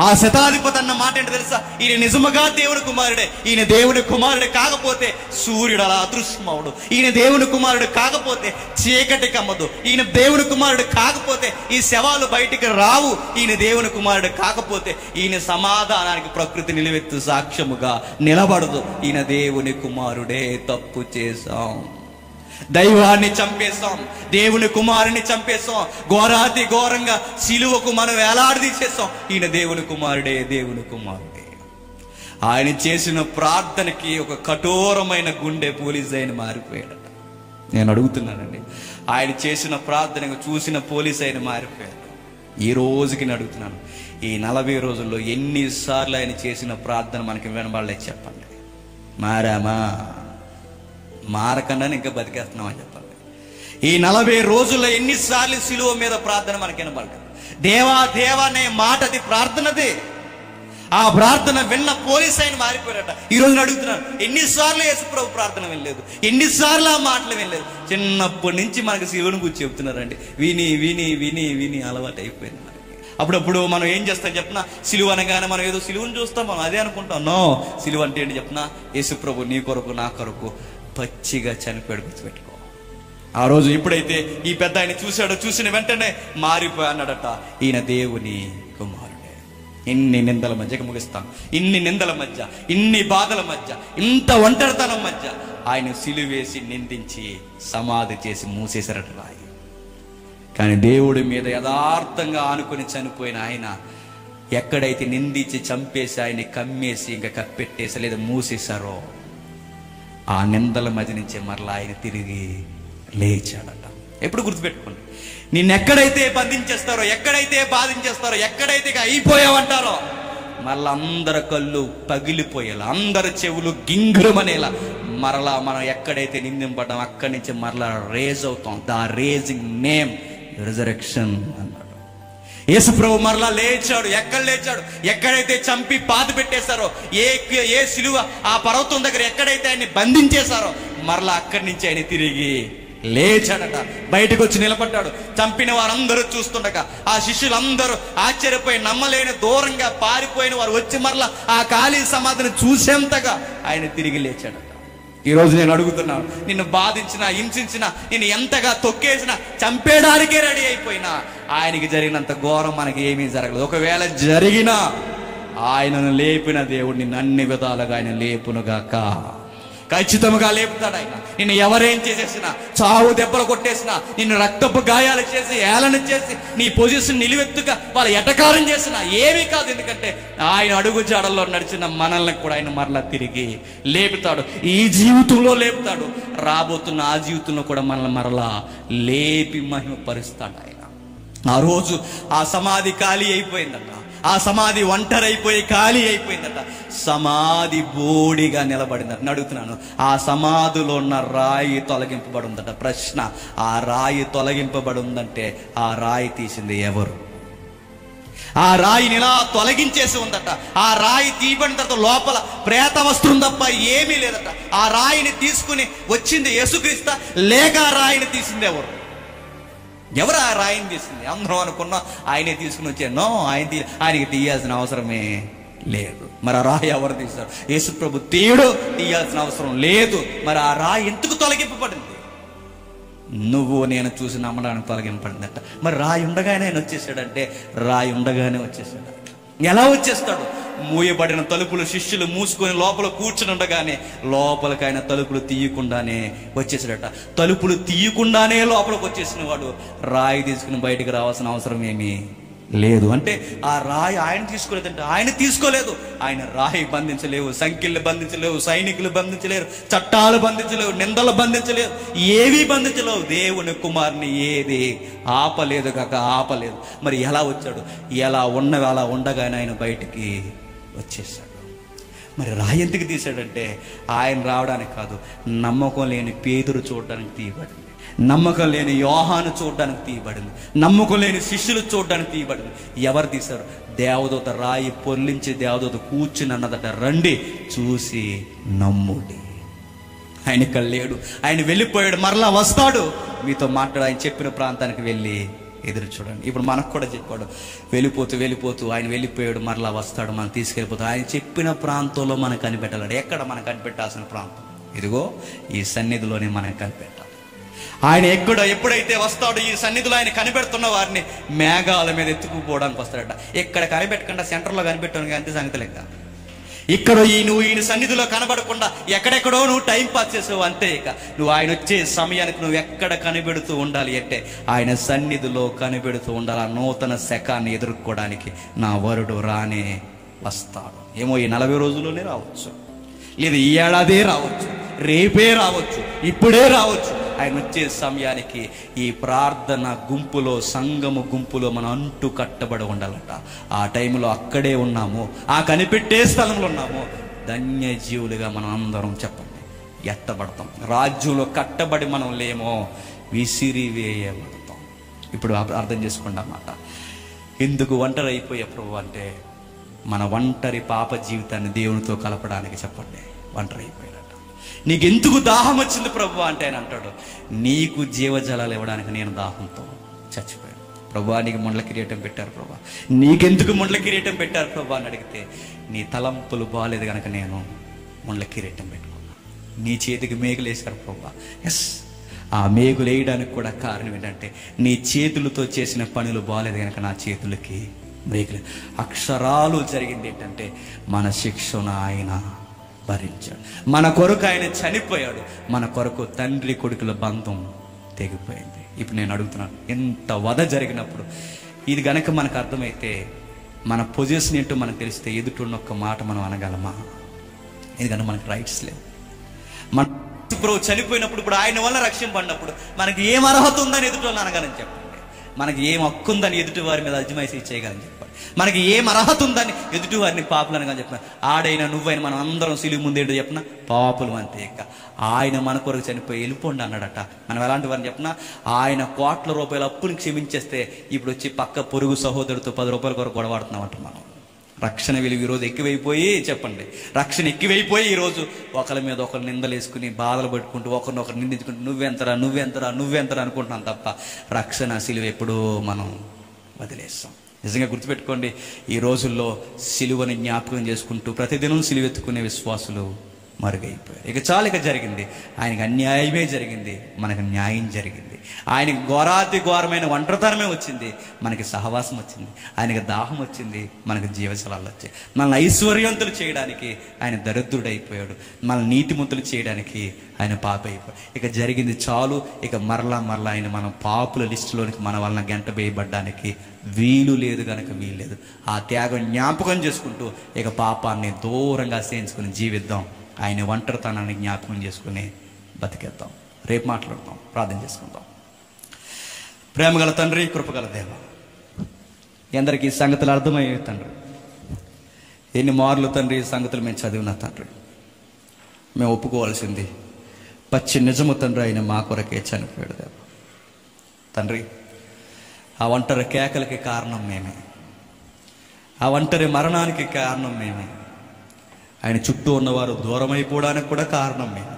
ఆ శతాధిపతి అన్న మాట ఏంటో తెలుసా? ఈయన నిజముగా దేవుని కుమారుడే. ఈయన దేవుని కుమారుడే కాకపోతే సూర్యుడు అలా అదృశ్యమవుడు. ఈయన దేవుని కుమారుడు కాకపోతే చీకటి కమ్మదు. ఈయన దేవుని కుమారుడు కాకపోతే ఈ శవాలు బయటికి రావు. ఈయన దేవుని కుమారుడు కాకపోతే ఈయన సమాధానానికి ప్రకృతి నిలువెత్తు సాక్ష్యముగా నిలబడదు. ఈయన దేవుని కుమారుడే. తప్పు చేశాం, దైవాన్ని చంపేశాం, దేవుని కుమారుని చంపేశాం, ఘోరాతి ఘోరంగా సిలువకు మనం వేలాడదీసేసాం. ఈయన దేవుని కుమారుడే, దేవుని కుమారుడే. ఆయన చేసిన ప్రార్థనకి ఒక కఠోరమైన గుండె పోలీస్ అయిన మారిపోయాడట. నేను అడుగుతున్నానండి, ఆయన చేసిన ప్రార్థనకు చూసిన పోలీస్ అయిన మారిపోయాడు. ఈ రోజుకి నేను అడుగుతున్నాను, ఈ 40 రోజుల్లో ఎన్నిసార్లు ఆయన చేసిన ప్రార్థన మనకి వినబడలేదు చెప్పండి? మారామా? మారకన్నా ఇంకా బతికేస్తున్నామని చెప్పండి. ఈ 40 రోజుల్లో ఎన్నిసార్లు సిలువ మీద ప్రార్థన మనకి వినబడలేదు? దేవా దేవా అనే మాట, అది ప్రార్థనదే. ఆ ప్రార్థన విన్న పోలీస్ ఆయన మారిపోయారట. ఈ రోజు అడుగుతున్నాను, ఎన్నిసార్లు యేసుప్రభు ప్రార్థన వినలేదు? ఎన్నిసార్లు ఆ మాటలు వినలేదు? చిన్నప్పటి నుంచి మనకు సిలువను గురించి చెప్తున్నారండి. విని విని విని విని అలవాటు అయిపోయింది మనకి. అప్పుడప్పుడు మనం ఏం చేస్తాం చెప్పిన, సిలువ అనగానే మనం ఏదో సిలువను చూస్తాం, మనం అదే అనుకుంటాం. నో, సిలువ అంటే ఏంటి చెప్పిన? యేసుప్రభు నీ కొరకు నా కొరకు పచ్చిగా చనిపోయాడు. గుర్తుపెట్టుకో. ఆ రోజు ఎప్పుడైతే ఈ పెద్ద ఆయన చూశాడో, చూసిన వెంటనే మారిపోయి అన్నాడట, ఈయన దేవుని కుమారుడే. ఇన్ని నిందల మధ్యకి ముగిస్తాను, ఇన్ని నిందల మధ్య, ఇన్ని బాధల మధ్య, ఇంత ఒంటరితనం మధ్య ఆయన సిలువేసి నిందించి సమాధి చేసి మూసేశారట రాయి. కానీ దేవుడి మీద యథార్థంగా ఆనుకొని చనిపోయిన ఆయన ఎక్కడైతే నిందించి చంపేసి ఆయన్ని కమ్మేసి ఇంకా కప్పెట్టేసి లేదా మూసేశారో, ఆ నిందల మధ్య నుంచి మరలా ఆయన తిరిగి లేచాడట. ఎప్పుడు గుర్తుపెట్టుకోండి, నిన్నెక్కడైతే బంధించేస్తారో, ఎక్కడైతే బాధించేస్తారో, ఎక్కడైతే అయిపోయావంటారో, మరలా అందరి కళ్ళు పగిలిపోయేలా, అందరి చెవులు గింగురమనేలా మరలా మనం ఎక్కడైతే నిందింపడ్డాం అక్కడి నుంచి మరలా రేజ్ అవుతాం. ద రేజింగ్ నేమ్ రిజరెక్షన్ అన్నాడు. యేసుప్రభు మరలా లేచాడు. ఎక్కడ లేచాడు? ఎక్కడైతే చంపి పాత పెట్టేశారో, ఏ సిలువ ఆ పర్వతం దగ్గర ఎక్కడైతే ఆయన్ని బంధించేశారో, మరలా అక్కడి నుంచి ఆయన తిరిగి లేచాడట. బయటకు వచ్చి నిలబడ్డాడు. చంపిన వారందరూ చూస్తుండగా ఆ శిష్యులందరూ ఆశ్చర్యపోయి నమ్మలేని దూరంగా పారిపోయిన వారు వచ్చి మరలా ఆ ఖాళీ సమాధిని చూసేంతగా ఆయన తిరిగి లేచాడట. ఈ రోజు నేను అడుగుతున్నాను, నిన్ను బాధించినా, హింసించినా, నిన్ను ఎంతగా తొక్కేసినా, చంపేయడానికే రెడీ అయిపోయినా ఆయనకి జరిగినంత ఘోరం మనకి ఏమీ జరగలేదు. ఒకవేళ జరిగినా ఆయనను లేపిన దేవుడు నిన్ను అన్ని విధాలుగా ఆయన లేపునుగాక. ఖచ్చితంగా లేపుతాడు ఆయన. నిన్ను ఎవరేం చేసేసినా, చావు దెబ్బలు కొట్టేసినా, నిన్ను రక్తపు గాయాలు చేసి, ఏలన చేసి, నీ పొజిషన్ నిలువెత్తుగా వాళ్ళు ఎటకారం చేసినా ఏమీ కాదు. ఎందుకంటే ఆయన అడుగు జాడల్లో నడిచిన మనల్ని కూడా ఆయన మరలా తిరిగి లేపుతాడు. ఈ జీవితంలో లేపుతాడు, రాబోతున్న ఆ జీవితంలో కూడా మనల్ని మరలా లేపి మహిమపరుస్తాడు ఆయన. ఆ రోజు ఆ సమాధి ఖాళీ అయిపోయిందట. ఆ సమాధి ఒంటరైపోయి ఖాళీ అయిపోయిందట. సమాధి బోడిగా నిలబడిందట. అడుగుతున్నాను, ఆ సమాధిలో ఉన్న రాయి తొలగింపబడి ఉందట. ప్రశ్న, ఆ రాయి తొలగింపబడి ఉందంటే ఆ రాయి తీసింది ఎవరు? ఆ రాయిని ఇలా తొలగించేసి ఉందట. ఆ రాయి తీయబడిన తర్వాత లోపల ప్రేత వస్త్రం తప్ప ఏమీ లేదట. ఆ రాయిని తీసుకుని వచ్చింది యేసుక్రీస్తు లేక ఆ రాయిని తీసింది ఎవరు? ఎవరు ఆ రాయిని తీసింది? అందరం అనుకున్నాం ఆయనే తీసుకుని వచ్చాను. ఆయనకి తీయాల్సిన అవసరమే లేదు. మరి ఆ రాయి ఎవరు తీశారు? యేసు ప్రభు తీయాల్సిన అవసరం లేదు. మరి ఆ రాయి ఎందుకు తొలగింపబడింది? నువ్వు నేను చూసి నమ్మడానికి తొలగింపబడిందట. మరి రాయి ఉండగానే ఆయన వచ్చేసాడంటే రాయి ఉండగానే వచ్చేసాడు. ఎలా వచ్చేస్తాడు? మూయబడిన తలుపులు శిష్యులు మూసుకొని లోపల కూర్చుని ఉండగానే లోపలికి ఆయన తలుపులు తీయకుండానే వచ్చేసాడట. తలుపులు తీయకుండానే లోపలికి వచ్చేసిన వాడు రాయి తీసుకుని బయటికి రావాల్సిన అవసరం ఏమీ లేదు. అంటే ఆ రాయి ఆయన తీసుకోలేదంటే ఆయన తీసుకోలేదు. ఆయన రాయి బంధించలేవు, సంఖ్యలు బంధించలేవు, సైనికులు బంధించలేరు, చట్టాలు బంధించలేవు, నిందలు బంధించలేవు, ఏవీ బంధించలేవు. దేవుని కుమారుని ఏది ఆపలేదు కాక ఆపలేదు. మరి ఎలా వచ్చాడు? ఎలా అలా ఉండగానే ఆయన బయటికి వచ్చేసాడు. మరి రాయి ఎందుకు తీశాడంటే ఆయన రావడానికి కాదు, నమ్మకం లేని పేతురు చూడడానికి తీయబడింది, నమ్మకం లేని యోహాను చూడడానికి తీయబడింది, నమ్మకం లేని శిష్యులు చూడడానికి తీయబడింది. ఎవరు తీశారు? దేవదూత రాయి పొర్లించి దేవదూత కూర్చుని అన్నదట, రండి చూసి నమ్ముడి. ఆయన ఇక్కడ లేడు, ఆయన వెళ్ళిపోయాడు, మరలా వస్తాడు, మీతో మాట్లాడు. ఆయన చెప్పిన ప్రాంతానికి వెళ్ళి ఎదురు చూడండి. ఇప్పుడు మనకు కూడా చెప్పాడు, వెళ్ళిపోతూ ఆయన వెళ్ళిపోయాడు, మరలా వస్తాడు, మనం తీసుకెళ్ళిపోతాడు. ఆయన చెప్పిన ప్రాంతంలో మనం కనిపెట్టాలి. ఎక్కడ మనం కనిపెట్టాల్సిన ప్రాంతం? ఇదిగో ఈ సన్నిధిలోనే మనం కనిపెట్టాలి. ఆయన ఎప్పుడైతే వస్తాడో ఈ సన్నిధిలో ఆయన కనిపెడుతున్న వారిని మేఘాల మీద ఎత్తుకుపోవడానికి వస్తాడట. ఎక్కడ కనిపెట్టకుండా సెంటర్లో కనిపెట్టాను అంతే సంగతి లెక్క. ఇక్కడ నువ్వు ఈయన సన్నిధిలో కనబడకుండా ఎక్కడెక్కడో నువ్వు టైం పాస్ చేసావు అంతే. ఇక నువ్వు ఆయన వచ్చే సమయానికి నువ్వు ఎక్కడ కనిపెడుతూ ఉండాలి అంటే ఆయన సన్నిధిలో కనిపెడుతూ ఉండాలి. ఆ నూతన శకాన్ని ఎదుర్కోవడానికి నా వరుడు రానే వస్తాడు. ఏమో ఈ 40 రోజుల్లోనే రావచ్చు, లేదా ఈ ఏడాదే రావచ్చు, రేపే రావచ్చు, ఇప్పుడే రావచ్చు. ఆయన వచ్చే సమయానికి ఈ ప్రార్థన గుంపులో, సంఘము గుంపులో మనం అంటూ కట్టబడి ఉండాలట. ఆ టైంలో అక్కడే ఉన్నాము, ఆ కనిపెట్టే స్థలంలో ఉన్నాము. ధన్యజీవులుగా మనం అందరం చెప్పండి ఎత్తబడతాం. రాజ్యంలో కట్టబడి మనం లేమో విసిరివేయబడతాం. ఇప్పుడు అర్థం చేసుకోండి అన్నమాట. ఎందుకు ఒంటరి అయిపోయే ప్రభు అంటే మన ఒంటరి పాప జీవితాన్ని దేవునితో కలపడానికి. చెప్పండి, ఒంటరి అయిపోయాడట. నీకెందుకు దాహం వచ్చింది ప్రభు అంటే ఆయన అంటాడు, నీకు జీవజలాలు ఇవ్వడానికి నేను దాహంతో చచ్చిపోయాను. ప్రభు నీకు ముండ్ల కిరీటం పెట్టారు ప్రభు, నీకెందుకు ముండ్ల కిరీటం పెట్టారు ప్రభు అని అడిగితే, నీ తలంపులు బాగాలేదు కనుక నేను ముండ్ల కిరీటం పెట్టుకున్నాను. నీ చేతికి మేకులు వేశారు ప్రభు. ఎస్, ఆ మేకులు వేయడానికి కూడా కారణం ఏంటంటే నీ చేతులతో చేసిన పనులు బాగాలేదు కనుక నా చేతులకి మేకులు. అక్షరాలు జరిగింది ఏంటంటే మన శిక్షను ఆయన భరించాడు, మన కొరకు ఆయన చనిపోయాడు, మన కొరకు తండ్రి కొడుకుల బంధం తెగిపోయింది. ఇప్పుడు నేను అడుగుతున్నాను, ఎంత వధ జరిగినప్పుడు ఇది గనక మనకు అర్థమైతే, మన పొజిషన్ ఏంటో మనకు తెలిస్తే ఎదుటిన్న ఒక్క మాట మనం అనగలమా? ఎందుకంటే మనకు రైట్స్ లేవు. మన ప్రభు చనిపోయినప్పుడు, ఇప్పుడు ఆయన వల్ల రక్షింపడినప్పుడు మనకి ఏం అర్హత ఉందని ఎదుటి అనగాలని చెప్పండి. మనకి ఏం హక్కు ఉందని ఎదుటి వారి మీద అజమాయిషీ చేయగలని చెప్పండి. మనకి ఏం అర్హత ఉందని ఎదుటి వారిని పాపులని చెప్పిన, ఆడైనా నువ్వైనా మనం అందరం సిలువ ముందేంటో చెప్పిన పాపులు అంతే. ఇక ఆయన మన కొరకు చనిపోయి వెళ్ళిపోండి అన్నాడట. మనం ఎలాంటి వారిని చెప్పినా, ఆయన కోట్ల రూపాయల అప్పుని క్షమించేస్తే ఇప్పుడు వచ్చి పక్క పొరుగు సహోదరుడితో 10 రూపాయల కొరకు గొడవాడుతున్నామంట. మనం రక్షణ విలువ ఈరోజు ఎక్కువైపోయి, చెప్పండి, రక్షణ ఎక్కువైపోయి ఈరోజు ఒకరి మీద ఒకరు నిందలేసుకుని బాధలు పెట్టుకుంటూ ఒకరినొకరు నిందించుకుంటూ నువ్వెంతరా అనుకుంటున్నాం తప్ప రక్షణ సిలువ ఎప్పుడూ మనం వదిలేస్తాం. నిజంగా గుర్తుపెట్టుకోండి, ఈ రోజుల్లో సిలువని జ్ఞాపకం చేసుకుంటూ ప్రతిదినం సిలువెత్తుకునే విశ్వాసులు మరుగైపోయారు. ఇక చాలు, ఇక జరిగింది ఆయనకి అన్యాయమే జరిగింది, మనకు న్యాయం జరిగింది. ఆయనకి ఘోరాతి ఘోరమైన ఒంటరితనమే వచ్చింది, మనకి సహవాసం వచ్చింది. ఆయనకి దాహం వచ్చింది, మనకు జీవజలాలు వచ్చాయి. మనల్ని ఐశ్వర్యవంతులు చేయడానికి ఆయన దరిద్రుడైపోయాడు, మనల్ని నీతిమంతులు చేయడానికి ఆయన పాప అయిపోయాడు. ఇక జరిగింది చాలు. ఇక మరలా ఆయన మనం పాపుల లిస్టులోనికి మన వలన గంట వేయబడ్డానికి వీలు లేదు కనుక వీల్లేదు. ఆ త్యాగం జ్ఞాపకం చేసుకుంటూ ఇక పాపాన్ని దూరంగా సేయించుకుని జీవిద్దాం. ఆయన ఒంటరితనాన్ని జ్ఞాపకం చేసుకుని బతికేద్దాం. రేపు మాట్లాడతాం, ప్రార్థన చేసుకుందాం. ప్రేమగల తండ్రి, కృపగల దేవ, ఎందరికీ ఈ సంగతులు అర్థమయ్యే తండ్రి, ఎన్ని మార్లు తండ్రి ఈ సంగతులు మేము చదివిన తండ్రి, మేము ఒప్పుకోవాల్సింది పచ్చి నిజము తండ్రి. ఆయన మా కొరకే చనిపోయాడు దేవ తండ్రి. ఆ ఒంటరి కేకలకి కారణం మేమే. ఆ ఒంటరి మరణానికి కారణం మేమే. ఆయన చుట్టూ ఉన్నవారు దూరమైపోవడానికి కూడా కారణం మేమే.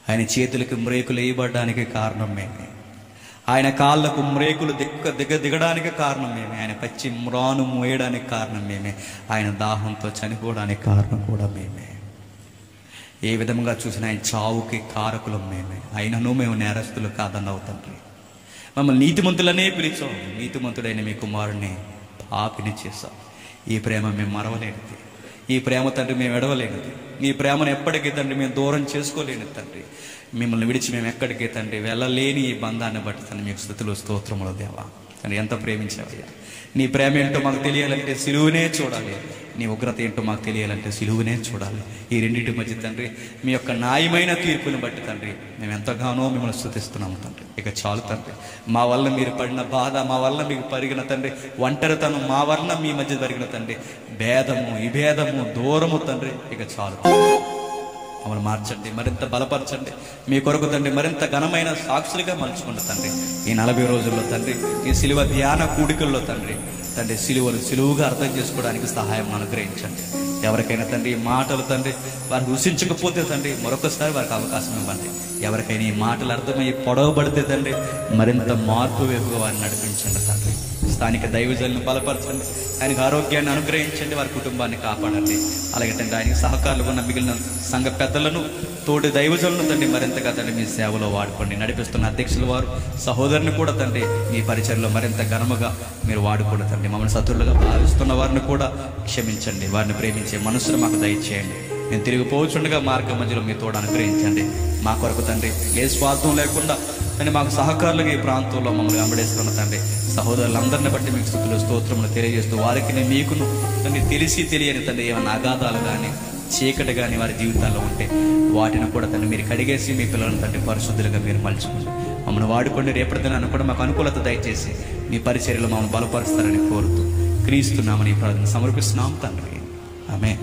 ఆయన చేతులకి మ్రేకులు వేయబడడానికి కారణం మేమే. ఆయన కాళ్ళకు మ్రేకులు దిగడానికి కారణం మేమే. ఆయన పచ్చి మ్రాను మోయడానికి కారణం మేమే. ఆయన దాహంతో చనిపోవడానికి కారణం కూడా మేమే. ఏ విధంగా చూసినా ఆయన చావుకి కారకులం మేమే. అయినను మేము నేరస్తులు కాదన్నావు తండ్రి. మమ్మల్ని నీతిమంతులనే పిలిచాం. నీతిమంతుడైన మీ కుమారుని పాపిని చేశాం. ఈ ప్రేమ మేము మరవలేనిది. ఈ ప్రేమ తండ్రి మేము ఎడవలేనిది. ఈ ప్రేమను ఎప్పటికీ తండ్రి మేము దూరం చేసుకోలేనిది తండ్రి. మిమ్మల్ని విడిచి మేము ఎక్కడికి తండ్రి వెళ్ళలేని ఈ బంధాన్ని బట్టి తండ్రి మీకు స్తుతులు స్తోత్రములు దేవా. తండ్రి ఎంత ప్రేమించావయ్యా. నీ ప్రేమ ఏంటో మాకు తెలియాలంటే సిలువునే చూడాలి. నీ ఉగ్రత ఏంటో మాకు తెలియాలంటే సిలువునే చూడాలి. ఈ రెండింటి మధ్య తండ్రి మీ యొక్క న్యాయమైన తీర్పుని బట్టి తండ్రి మేము ఎంతగానో మిమ్మల్ని స్తుతిస్తున్నాము తండ్రి. ఇక చాలు తండ్రి. మా వల్ల మీరు పడిన బాధ, మా వల్ల మీకు పరిగిన తండ్రి ఒంటరితనం, మా వల్ల మీ మధ్య జరిగిన తండ్రి భేదము, విభేదము, దూరము తండ్రి ఇక చాలు. మమ్మల్ని మార్చండి, మరింత బలపరచండి. మీ కొరకు తండ్రి మరింత ఘనమైన సాక్షులుగా మలుచుకోండి తండ్రి. ఈ 40 రోజుల్లో తండ్రి ఈ సిలువ ధ్యాన కూడికల్లో తండ్రి సిలువను సిలువుగా అర్థం చేసుకోవడానికి సహాయం అనుగ్రహించండి. ఎవరికైనా తండ్రి ఈ మాటలు తండ్రి వారికి రుచించకపోతే తండ్రి మరొకసారి వారికి అవకాశం ఇవ్వండి. ఎవరికైనా ఈ మాటలు అర్థమయ్యి పొడవబడితే తండ్రి మరింత మార్పు వైపుగా వారిని నడిపించండి తండ్రి. స్థానిక దైవజనులను బలపరచండి. ఆయనకు ఆరోగ్యాన్ని అనుగ్రహించండి. వారి కుటుంబాన్ని కాపాడండి. అలాగే తండ్రి ఆయనకి సహకారులు ఉన్న మిగిలిన సంఘ పెద్దలను, తోటి దైవజనులను తండ్రి మరింతగా తండ్రి మీ సేవలో వాడుకోండి. నడిపిస్తున్న అధ్యక్షుల వారు, సహోదరుని కూడా తండ్రి మీ పరిచయంలో మరింత ఘనముగా మీరు వాడుకోండి తండ్రి. మమ్మల్ని శత్రులుగా భావిస్తున్న వారిని కూడా క్షమించండి. వారిని ప్రేమించే మనసును మాకు దయచేయండి. మేము తిరిగిపోవచ్చుండగా మార్గ మధ్యలో మీ తోడు అనుగ్రహించండి. మా కొరకు తండ్రి ఏ స్వార్థం లేకుండా తండ్రి మాకు సహకారులుగా ఈ ప్రాంతంలో మమ్మల్ని వెంబడేస్తున్న తండ్రి సహోదరులందరిని బట్టి మీకు స్తుతులు స్తోత్రములు తెలియజేస్తూ వారికి మీకును తండ్రి తెలిసి తెలియని తండ్రి ఏమైనా అగాధాలు కానీ చీకటి కానీ వారి జీవితాల్లో ఉంటే వాటిని కూడా తండ్రి మీరు కడిగేసి మీ పిల్లలను తండ్రి పరిశుద్ధులుగా మీరు మలుచుకోండి. మమ్మల్ని వాడుకోండి. రేపటి దినాన్ని కూడా మాకు అనుకూలత దయచేసి మీ పరిచర్యలో మమ్మల్ని బలపరుస్తారని కోరుతూ క్రీస్తున్నామని ప్రార్థన సమర్పిస్తున్నాం తండ్రి. ఆమేన్.